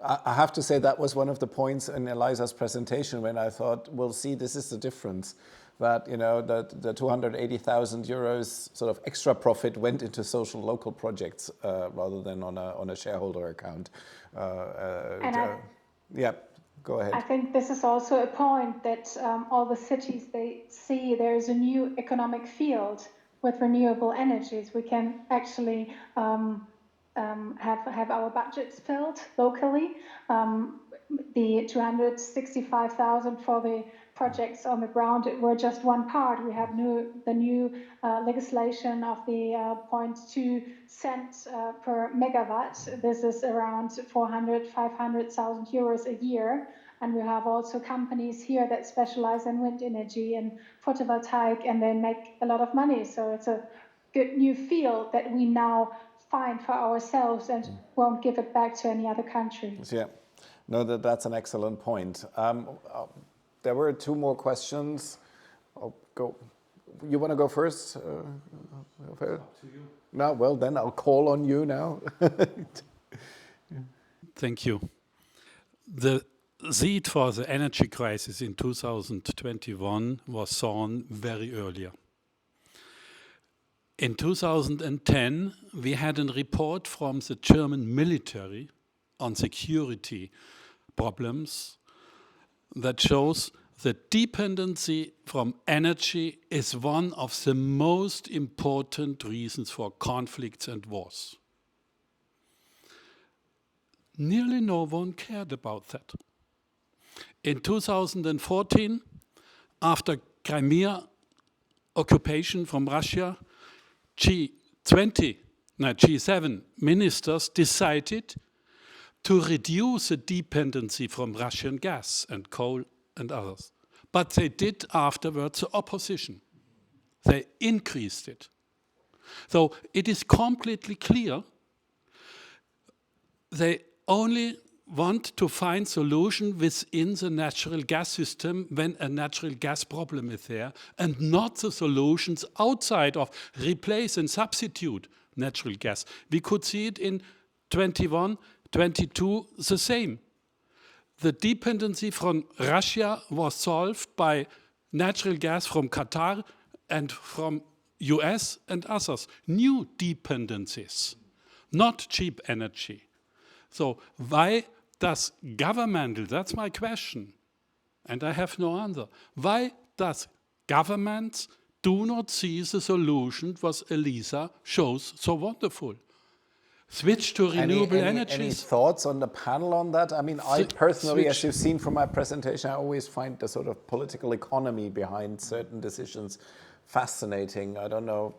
I have to say that was one of the points in Eliza's presentation when I thought, well, see, this is the difference. That, you know, that the 280,000 euros sort of extra profit went into social local projects rather than on a shareholder account. Yeah. Go ahead. I think this is also a point that all the cities, they see there is a new economic field with renewable energies. We can actually have our budgets filled locally. The 265,000 for the projects on the ground were just one part. We have the new legislation of the 0.2 cents per megawatt. This is around 500,000 euros a year. And we have also companies here that specialize in wind energy and photovoltaic, and they make a lot of money. So it's a good new field that we now find for ourselves and won't give it back to any other country. Yeah, no, that's an excellent point. There were 2 more questions. I'll go. You want to go first? Up to you. No, well, then I'll call on you now. Thank you. The seed for the energy crisis in 2021 was sown very earlier. In 2010, we had a report from the German military on security problems that shows that dependency from energy is one of the most important reasons for conflicts and wars. Nearly no one cared about that. In 2014, after Crimea occupation from Russia, G7 ministers decided to reduce the dependency from Russian gas and coal and others. But they did afterwards the opposition. They increased it. So it is completely clear they only want to find solution within the natural gas system when a natural gas problem is there, and not the solutions outside of replace and substitute natural gas. We could see it in 21, 22, the same. The dependency from Russia was solved by natural gas from Qatar and from US and others. New dependencies, not cheap energy. So why does governmental, that's my question, and I have no answer. Why does governments do not see the solution what Elisa shows so wonderful? Switch to renewable energies. Any thoughts on the panel on that? I mean, I personally, as you've seen from my presentation, I always find the sort of political economy behind certain decisions fascinating. I don't know,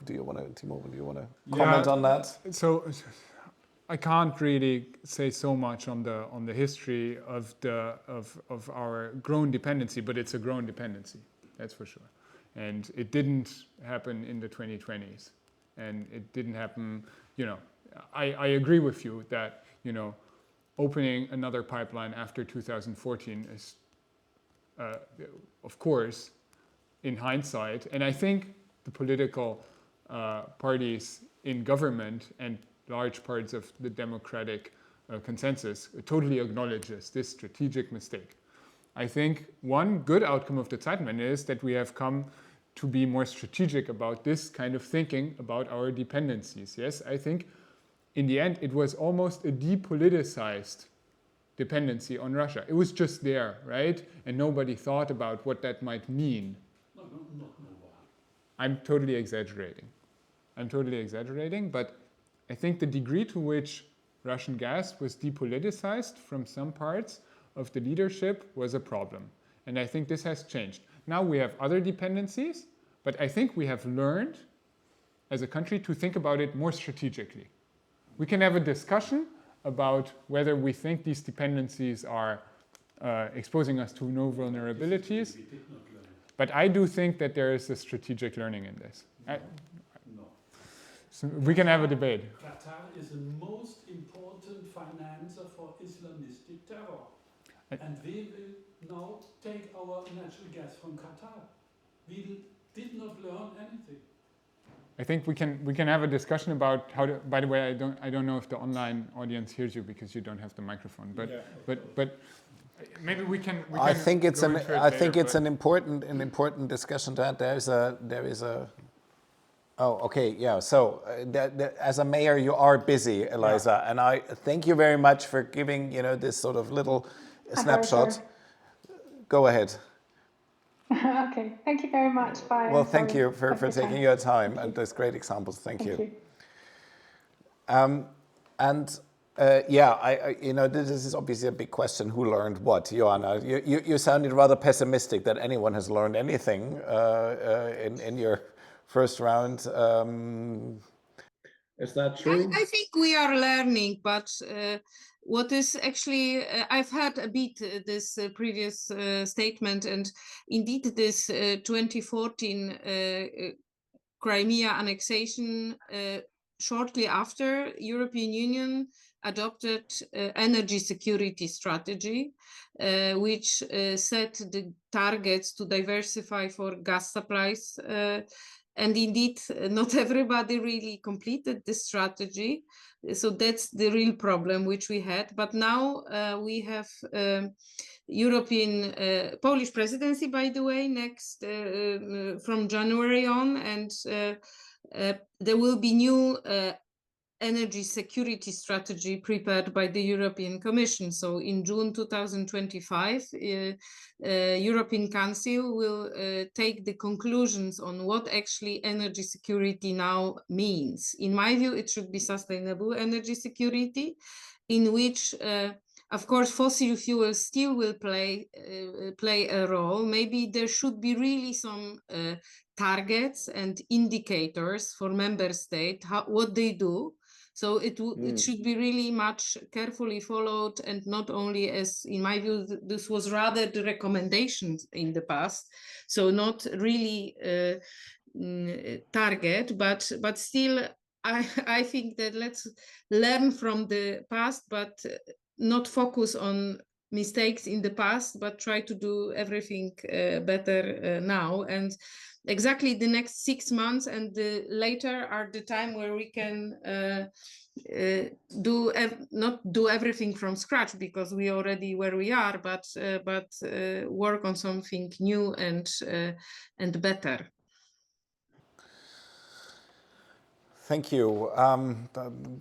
do you want to, Timo, do you want to comment on that? So I can't really say so much on the history of our grown dependency, but it's a grown dependency, that's for sure. And it didn't happen in the 2020s, and it didn't happen. You know, I agree with you that, you know, opening another pipeline after 2014 is, of course, in hindsight, and I think the political parties in government and large parts of the democratic consensus totally acknowledges this strategic mistake. I think one good outcome of the Zeitwende is that we have come to be more strategic about this kind of thinking about our dependencies. Yes, I think in the end it was almost a depoliticized dependency on Russia. It was just there, right? And nobody thought about what that might mean. I'm totally exaggerating. But I think the degree to which Russian gas was depoliticized from some parts of the leadership was a problem. And I think this has changed. Now we have other dependencies, but I think we have learned as a country to think about it more strategically. We can have a discussion about whether we think these dependencies are exposing us to no vulnerabilities, but I do think that there is a strategic learning in this. So we can have a debate. Qatar is the most important financer for Islamistic terror. And we will now take our natural gas from Qatar. We did not learn anything. I think we can have a discussion about how to. By the way, I don't know if the online audience hears you because you don't have the microphone. But maybe we can. I think it's an important discussion to have. There is a. Oh, okay, yeah. So, as a mayor, you are busy, Eliza, and I thank you very much for giving this sort of little snapshot. Go ahead. Okay, thank you very much. Bye. Well, thank you for taking your time and those great examples. Thank you. This is obviously a big question. Who learned what? Joanna, you sounded rather pessimistic that anyone has learned anything in your first round. Is that true? I think we are learning, but what is actually, I've heard a bit this previous statement, and indeed this 2014 Crimea annexation, shortly after European Union adopted energy security strategy, which set the targets to diversify for gas supplies. And indeed, not everybody really completed this strategy. So that's the real problem which we had. But now we have European Polish presidency, by the way, next from January on, and there will be new energy security strategy prepared by the European Commission. So in June 2025, European Council will take the conclusions on what actually energy security now means. In my view, it should be sustainable energy security, in which Of course, fossil fuels still will play a role. Maybe there should be really some targets and indicators for member states, what they do. So it should be really much carefully followed, and not only, as in my view, this was rather the recommendations in the past. So not really target, but still, I think that let's learn from the past, but not focus on mistakes in the past, but try to do everything better now. And exactly the next 6 months and later are the time where we can not do everything from scratch, because we already where we are, but work on something new and better. Thank you.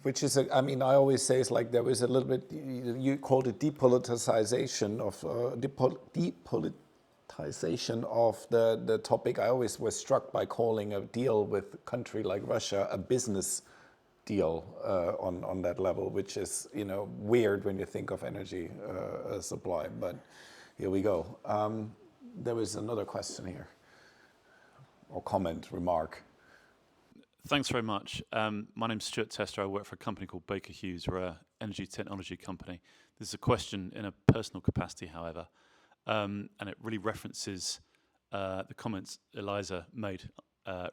Which is, I mean, I always say it's like there is a little bit, you called it depoliticization of depoliticization of the topic. I always was struck by calling a deal with a country like Russia a business deal on that level, which is, you know, weird when you think of energy supply. But here we go. There was another question here, or comment, remark. Thanks very much. My name's Stuart Tester. I work for a company called Baker Hughes. We're an energy technology company. This is a question in a personal capacity, however, and it really references the comments Eliza made.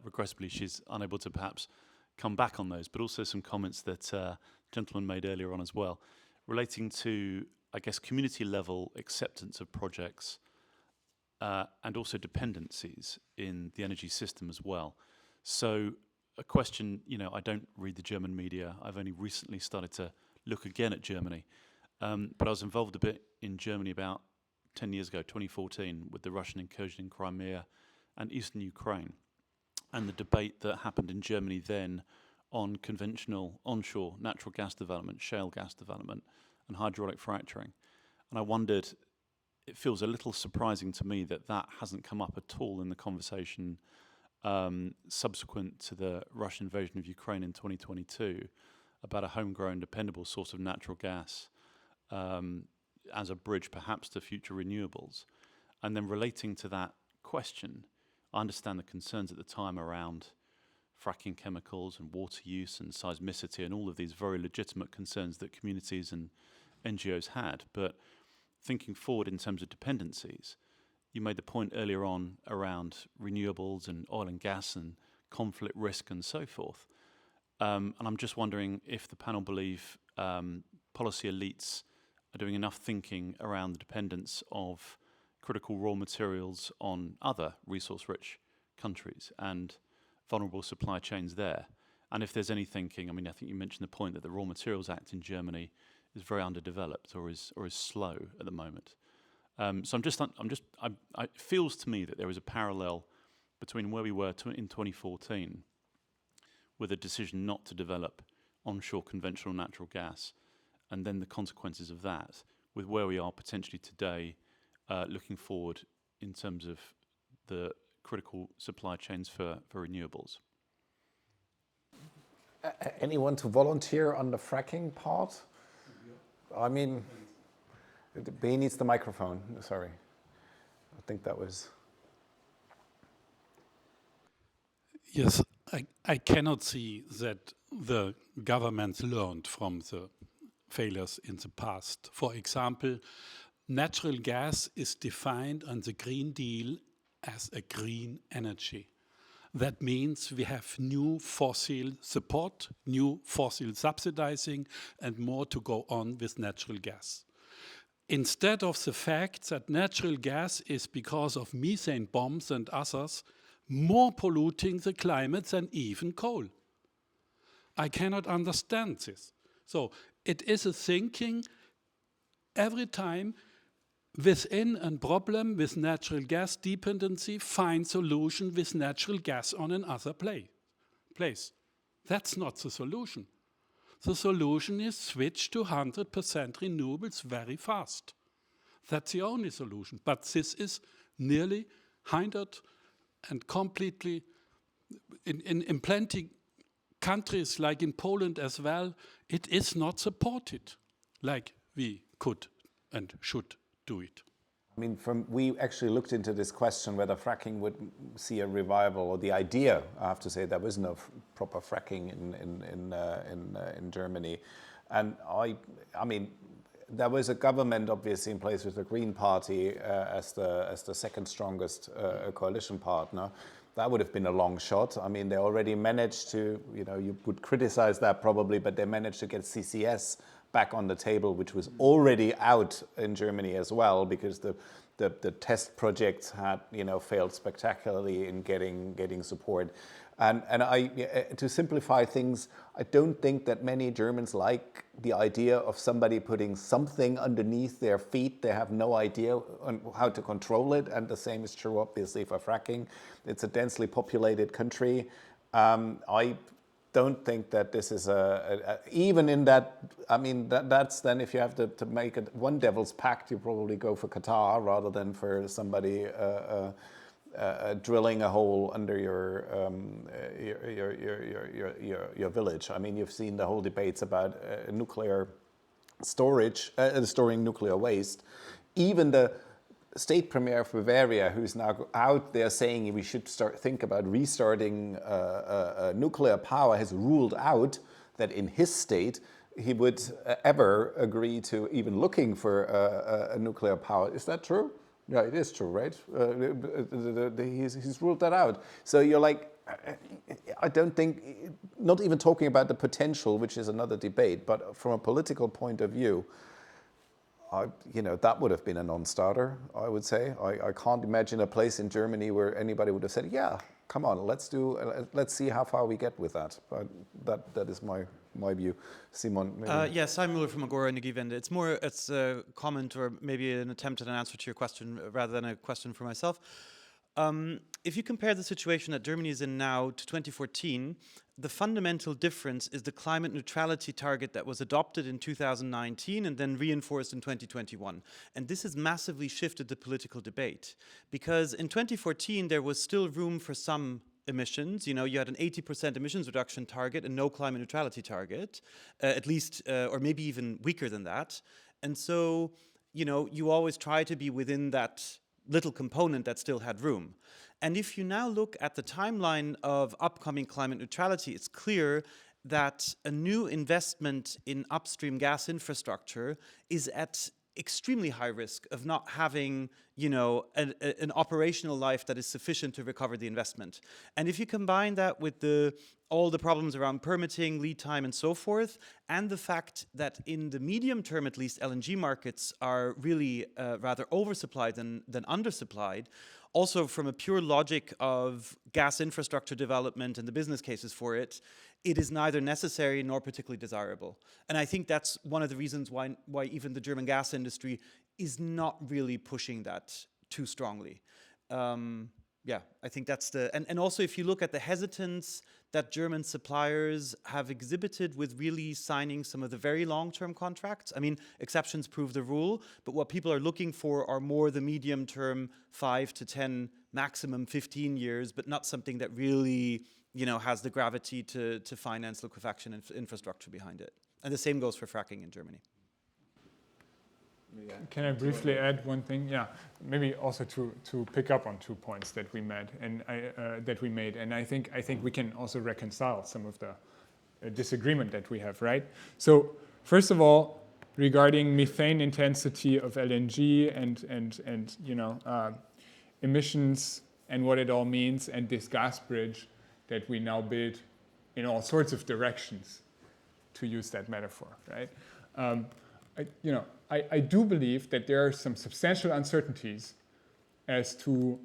Regrettably, she's unable to perhaps come back on those, but also some comments that the gentleman made earlier on as well, relating to, I guess, community level acceptance of projects and also dependencies in the energy system as well. So a question, you know, I don't read the German media. I've only recently started to look again at Germany. But I was involved a bit in Germany about 10 years ago, 2014, with the Russian incursion in Crimea and eastern Ukraine, and the debate that happened in Germany then on conventional onshore natural gas development, shale gas development, and hydraulic fracturing. And I wondered, it feels a little surprising to me that that hasn't come up at all in the conversation subsequent to the Russian invasion of Ukraine in 2022, about a homegrown, dependable source of natural gas as a bridge perhaps to future renewables. And then relating to that question, I understand the concerns at the time around fracking chemicals and water use and seismicity and all of these very legitimate concerns that communities and NGOs had. But thinking forward in terms of dependencies, you made the point earlier on around renewables and oil and gas and conflict risk and so forth. And I'm just wondering if the panel believe policy elites are doing enough thinking around the dependence of critical raw materials on other resource-rich countries and vulnerable supply chains there. And if there's any thinking, I mean, I think you mentioned the point that the Raw Materials Act in Germany is very underdeveloped or is slow at the moment. So it feels to me that there is a parallel between where we were in 2014 with a decision not to develop onshore conventional natural gas and then the consequences of that with where we are potentially today looking forward in terms of the critical supply chains for renewables. Anyone to volunteer on the fracking part? I mean, B needs the microphone, sorry. I think that was... Yes, I cannot see that the governments learned from the failures in the past. For example, natural gas is defined on the Green Deal as a green energy. That means we have new fossil support, new fossil subsidizing, and more to go on with natural gas. Instead of the fact that natural gas is, because of methane bombs and others, more polluting the climate than even coal. I cannot understand this. So it is a thinking every time within a problem with natural gas dependency, find solution with natural gas on another place. That's not the solution. The solution is switch to 100% renewables very fast. That's the only solution. But this is nearly hindered and completely, in plenty countries like in Poland as well, it is not supported like we could and should do it. I mean, we actually looked into this question whether fracking would see a revival, or the idea. I have to say there was no proper fracking in Germany, and I mean, there was a government obviously in place with the Green Party as the second strongest coalition partner. That would have been a long shot. I mean, they already managed to, you would criticize that probably, but they managed to get CCS back on the table, which was already out in Germany as well, because the test projects had failed spectacularly in getting support. And to simplify things, I don't think that many Germans like the idea of somebody putting something underneath their feet. They have no idea on how to control it, and the same is true obviously for fracking. It's a densely populated country. I don't think that this is even in that. I mean, that's then if you have to make one devil's pact, you probably go for Qatar rather than for somebody drilling a hole under your village. I mean, you've seen the whole debates about nuclear storage, storing nuclear waste. Even the state premier of Bavaria, who's now out there saying we should think about restarting nuclear power, has ruled out that in his state he would ever agree to even looking for a nuclear power. Is that true? Yeah, it is true, right? He's ruled that out. So you're like, I don't think, not even talking about the potential, which is another debate, but from a political point of view, that would have been a non-starter, I would say. I can't imagine a place in Germany where anybody would have said, yeah, come on, let's see how far we get with that. But that is my view. Simon, maybe. Yes, I'm Müller from Agora Energiewende. It's a comment or maybe an attempt at an answer to your question rather than a question for myself. If you compare the situation that Germany is in now to 2014, the fundamental difference is the climate neutrality target that was adopted in 2019 and then reinforced in 2021. And this has massively shifted the political debate, because in 2014 there was still room for some emissions. You had an 80% emissions reduction target and no climate neutrality target, at least, or maybe even weaker than that. And so, you always try to be within that little component that still had room. And if you now look at the timeline of upcoming climate neutrality, it's clear that a new investment in upstream gas infrastructure is at extremely high risk of not having, an operational life that is sufficient to recover the investment. And if you combine that with all the problems around permitting, lead time, and so forth, and the fact that in the medium term, at least, LNG markets are really rather oversupplied than undersupplied, also from a pure logic of gas infrastructure development and the business cases for it, it is neither necessary nor particularly desirable. And I think that's one of the reasons why even the German gas industry is not really pushing that too strongly. I think that's and also if you look at the hesitance that German suppliers have exhibited with really signing some of the very long-term contracts. I mean, exceptions prove the rule, but what people are looking for are more the medium-term 5 to 10, maximum 15 years, but not something that really, has the gravity to finance liquefaction infrastructure behind it. And the same goes for fracking in Germany. Can I briefly add one thing? Yeah, maybe also to pick up on 2 points that we made, and I think we can also reconcile some of the disagreement that we have, right? So first of all, regarding methane intensity of LNG and emissions and what it all means, and this gas bridge that we now build in all sorts of directions, to use that metaphor, right? I do believe that there are some substantial uncertainties as to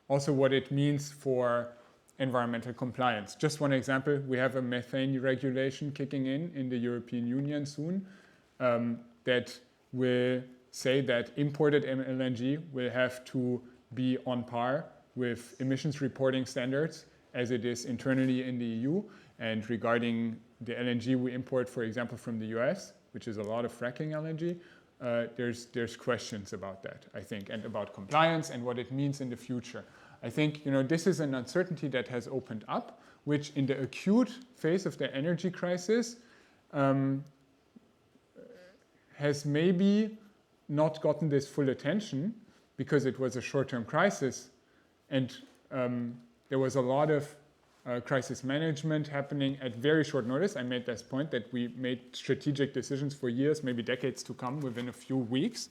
also what it means for environmental compliance. Just one example, we have a methane regulation kicking in the European Union soon that will say that imported LNG will have to be on par with emissions reporting standards as it is internally in the EU. And regarding the LNG we import, for example, from the US, which is a lot of fracking LNG, there's questions about that, I think, and about compliance and what it means in the future. I think this is an uncertainty that has opened up, which in the acute phase of the energy crisis has maybe not gotten this full attention because it was a short-term crisis, and there was a lot of crisis management happening at very short notice. I made this point that we made strategic decisions for years, maybe decades to come, within a few weeks.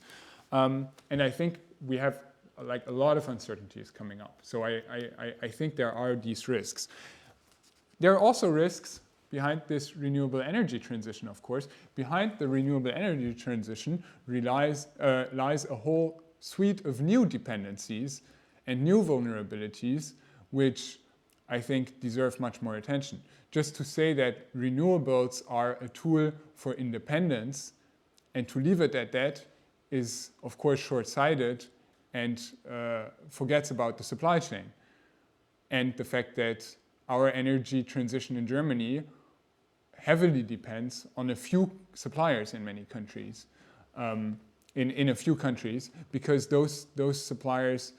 And I think we have like a lot of uncertainties coming up. So I think there are these risks. There are also risks behind this renewable energy transition, of course. Behind the renewable energy transition lies a whole suite of new dependencies and new vulnerabilities, which I think deserve much more attention. Just to say that renewables are a tool for independence and to leave it at that is, of course, short-sighted and forgets about the supply chain and the fact that our energy transition in Germany heavily depends on a few suppliers in many countries, in a few countries, because those suppliers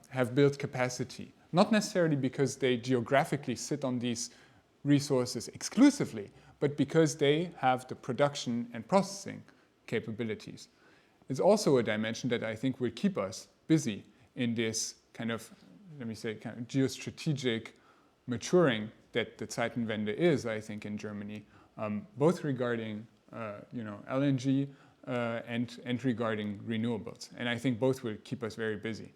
have built capacity. Not necessarily because they geographically sit on these resources exclusively, but because they have the production and processing capabilities. It's also a dimension that I think will keep us busy in this kind of, let me say, kind of geostrategic maturing that the Zeitenwende is, I think, in Germany, both regarding LNG and regarding renewables. And I think both will keep us very busy.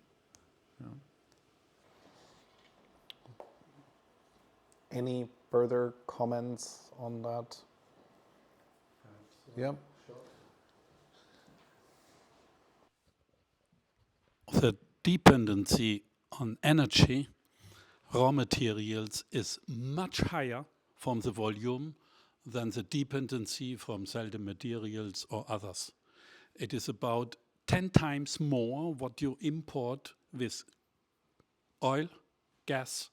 Any further comments on that? Yeah. The dependency on energy, raw materials, is much higher from the volume than the dependency from seldom materials or others. It is about 10 times more what you import with oil, gas,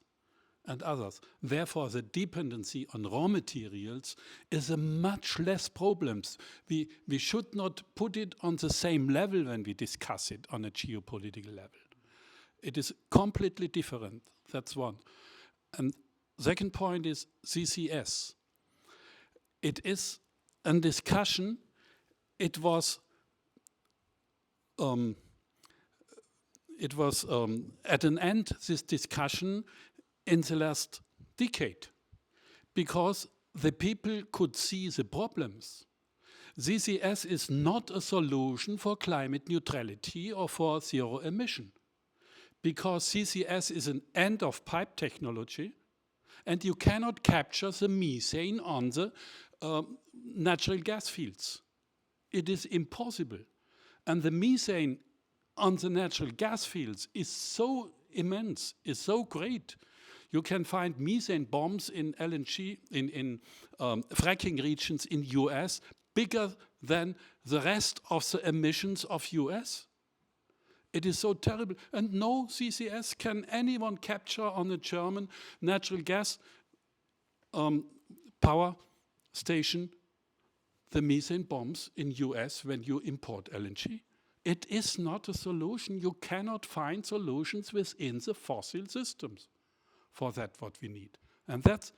and others. Therefore, the dependency on raw materials is a much less problem. We should not put it on the same level when we discuss it on a geopolitical level. It is completely different. That's one. And second point is CCS. It is a discussion. It was at an end, this discussion, in the last decade, because the people could see the problems. CCS is not a solution for climate neutrality or for zero emission, because CCS is an end-of-pipe technology, and you cannot capture the methane on the natural gas fields. It is impossible. And the methane on the natural gas fields is so immense, is so great. You can find methane bombs in LNG, in fracking regions in US, bigger than the rest of the emissions of US. It is so terrible. And no CCS can anyone capture on a German natural gas power station the methane bombs in US when you import LNG. It is not a solution. You cannot find solutions within the fossil systems for that what we need. And that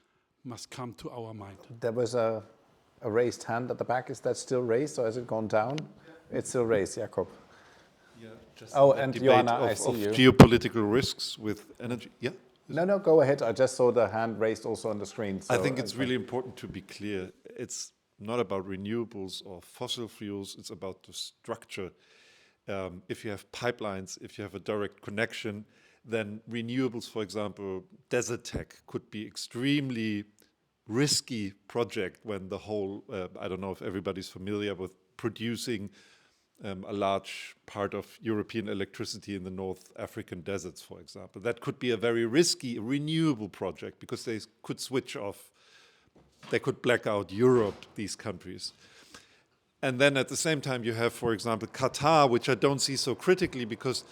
must come to our mind. There was a raised hand at the back. Is that still raised or has it gone down? It's still raised, Jakob. Yeah, just and Joanna, I see you. Geopolitical risks with energy. Yeah? No, go ahead. I just saw the hand raised also on the screen. So I think it's really important to be clear. It's not about renewables or fossil fuels. It's about the structure. If you have pipelines, if you have a direct connection, then renewables, for example, desert tech could be extremely risky project when the whole, I don't know if everybody's familiar with producing a large part of European electricity in the North African deserts, for example. That could be a very risky renewable project because they could switch off, they could black out Europe, these countries. And then at the same time you have, for example, Qatar, which I don't see so critically because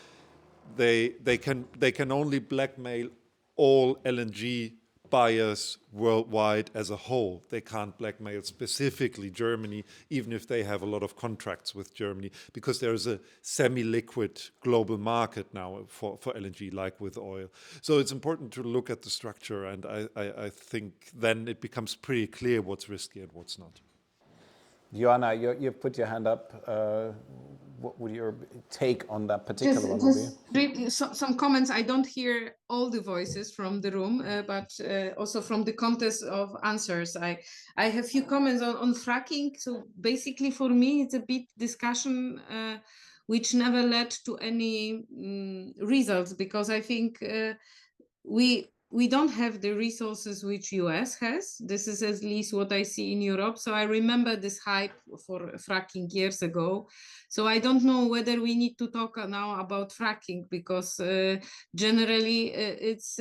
they can only blackmail all LNG buyers worldwide as a whole. They can't blackmail specifically Germany, even if they have a lot of contracts with Germany, because there is a semi-liquid global market now for LNG, like with oil. So it's important to look at the structure, and I think then it becomes pretty clear what's risky and what's not. Joanna, you've put your hand up. What would your take on that particular one be? Just briefly, some comments. I don't hear all the voices from the room, but also from the context of answers. I have a few comments on fracking. So basically for me, it's a bit discussion which never led to any results, because I think we don't have the resources which US has. This is at least what I see in Europe. So I remember this hype for fracking years ago. So I don't know whether we need to talk now about fracking, because generally it's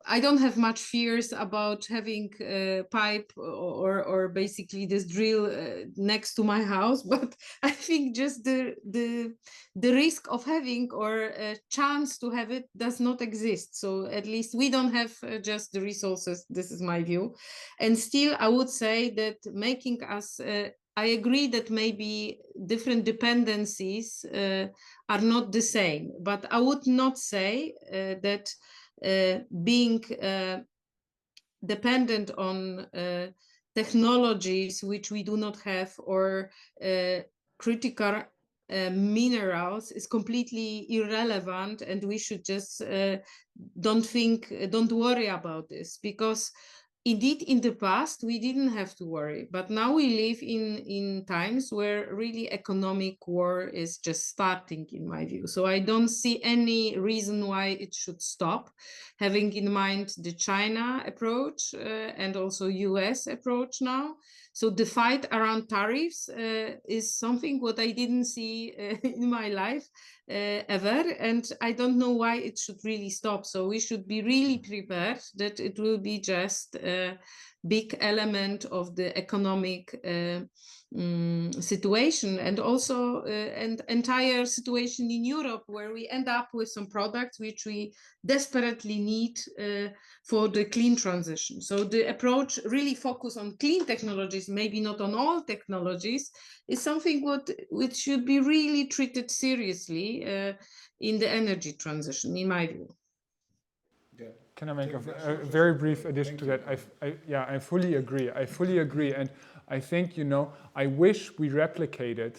I don't have much fears about having a pipe or basically this drill next to my house, but I think just the risk of having or a chance to have it does not exist. So at least we don't have just the resources. This is my view. And still, I would say that making us I agree that maybe different dependencies are not the same, but I would not say that being dependent on technologies which we do not have, or critical minerals, is completely irrelevant, and we should just don't worry about this, because indeed, in the past, we didn't have to worry, but now we live in times where really economic war is just starting, in my view. So I don't see any reason why it should stop, having in mind the China approach and also US approach now. So the fight around tariffs is something what I didn't see in my life ever, and I don't know why it should really stop. So we should be really prepared that it will be just a big element of the economic situation, and also an entire situation in Europe, where we end up with some products which we desperately need for the clean transition. So the approach really focus on clean technologies, maybe not on all technologies, is something which should be really treated seriously in the energy transition, in my view. Can I make a very brief addition to that? I fully agree. I fully agree. And I think, I wish we replicated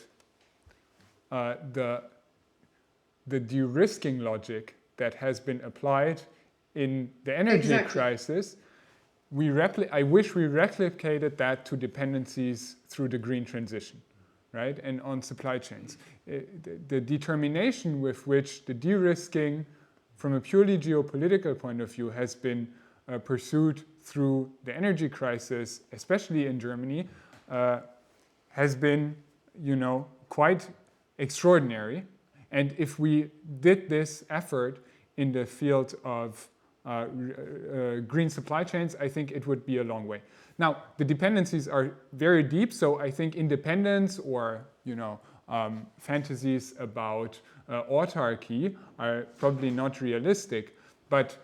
the de-risking logic that has been applied in the energy crisis. I wish we replicated that to dependencies through the green transition, right? And on supply chains. The determination with which the de-risking from a purely geopolitical point of view has been pursued through the energy crisis, especially in Germany, has been, quite extraordinary. And if we did this effort in the field of green supply chains, I think it would be a long way. Now, the dependencies are very deep, so I think independence or, fantasies about autarky are probably not realistic. But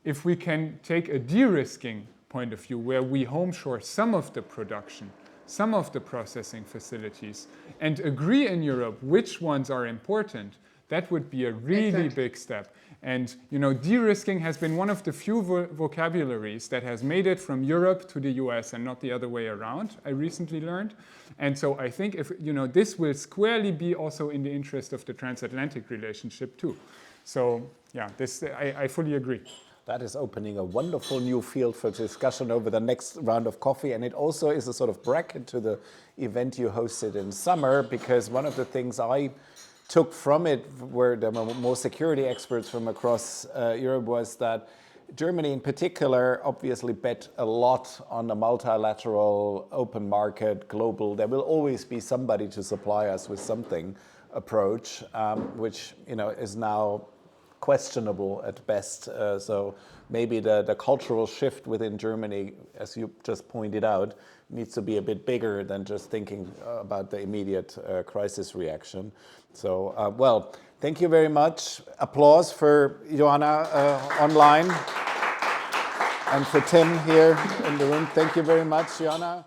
if we can take a de-risking point of view, where we homeshore some of the production, some of the processing facilities, and agree in Europe which ones are important, that would be a really big step. And de-risking has been one of the few vocabularies that has made it from Europe to the US and not the other way around, I recently learned. And so I think if this will squarely be also in the interest of the transatlantic relationship too. So yeah, I fully agree. That is opening a wonderful new field for discussion over the next round of coffee. And it also is a sort of bracket to the event you hosted in summer, because one of the things I took from it, where there were more security experts from across Europe, was that Germany in particular obviously bet a lot on a multilateral, open market, global, there will always be somebody to supply us with something approach, which is now questionable at best. So maybe the cultural shift within Germany, as you just pointed out, needs to be a bit bigger than just thinking about the immediate crisis reaction. So, well, thank you very much. Applause for Joanna online and for Tim here in the room. Thank you very much, Joanna.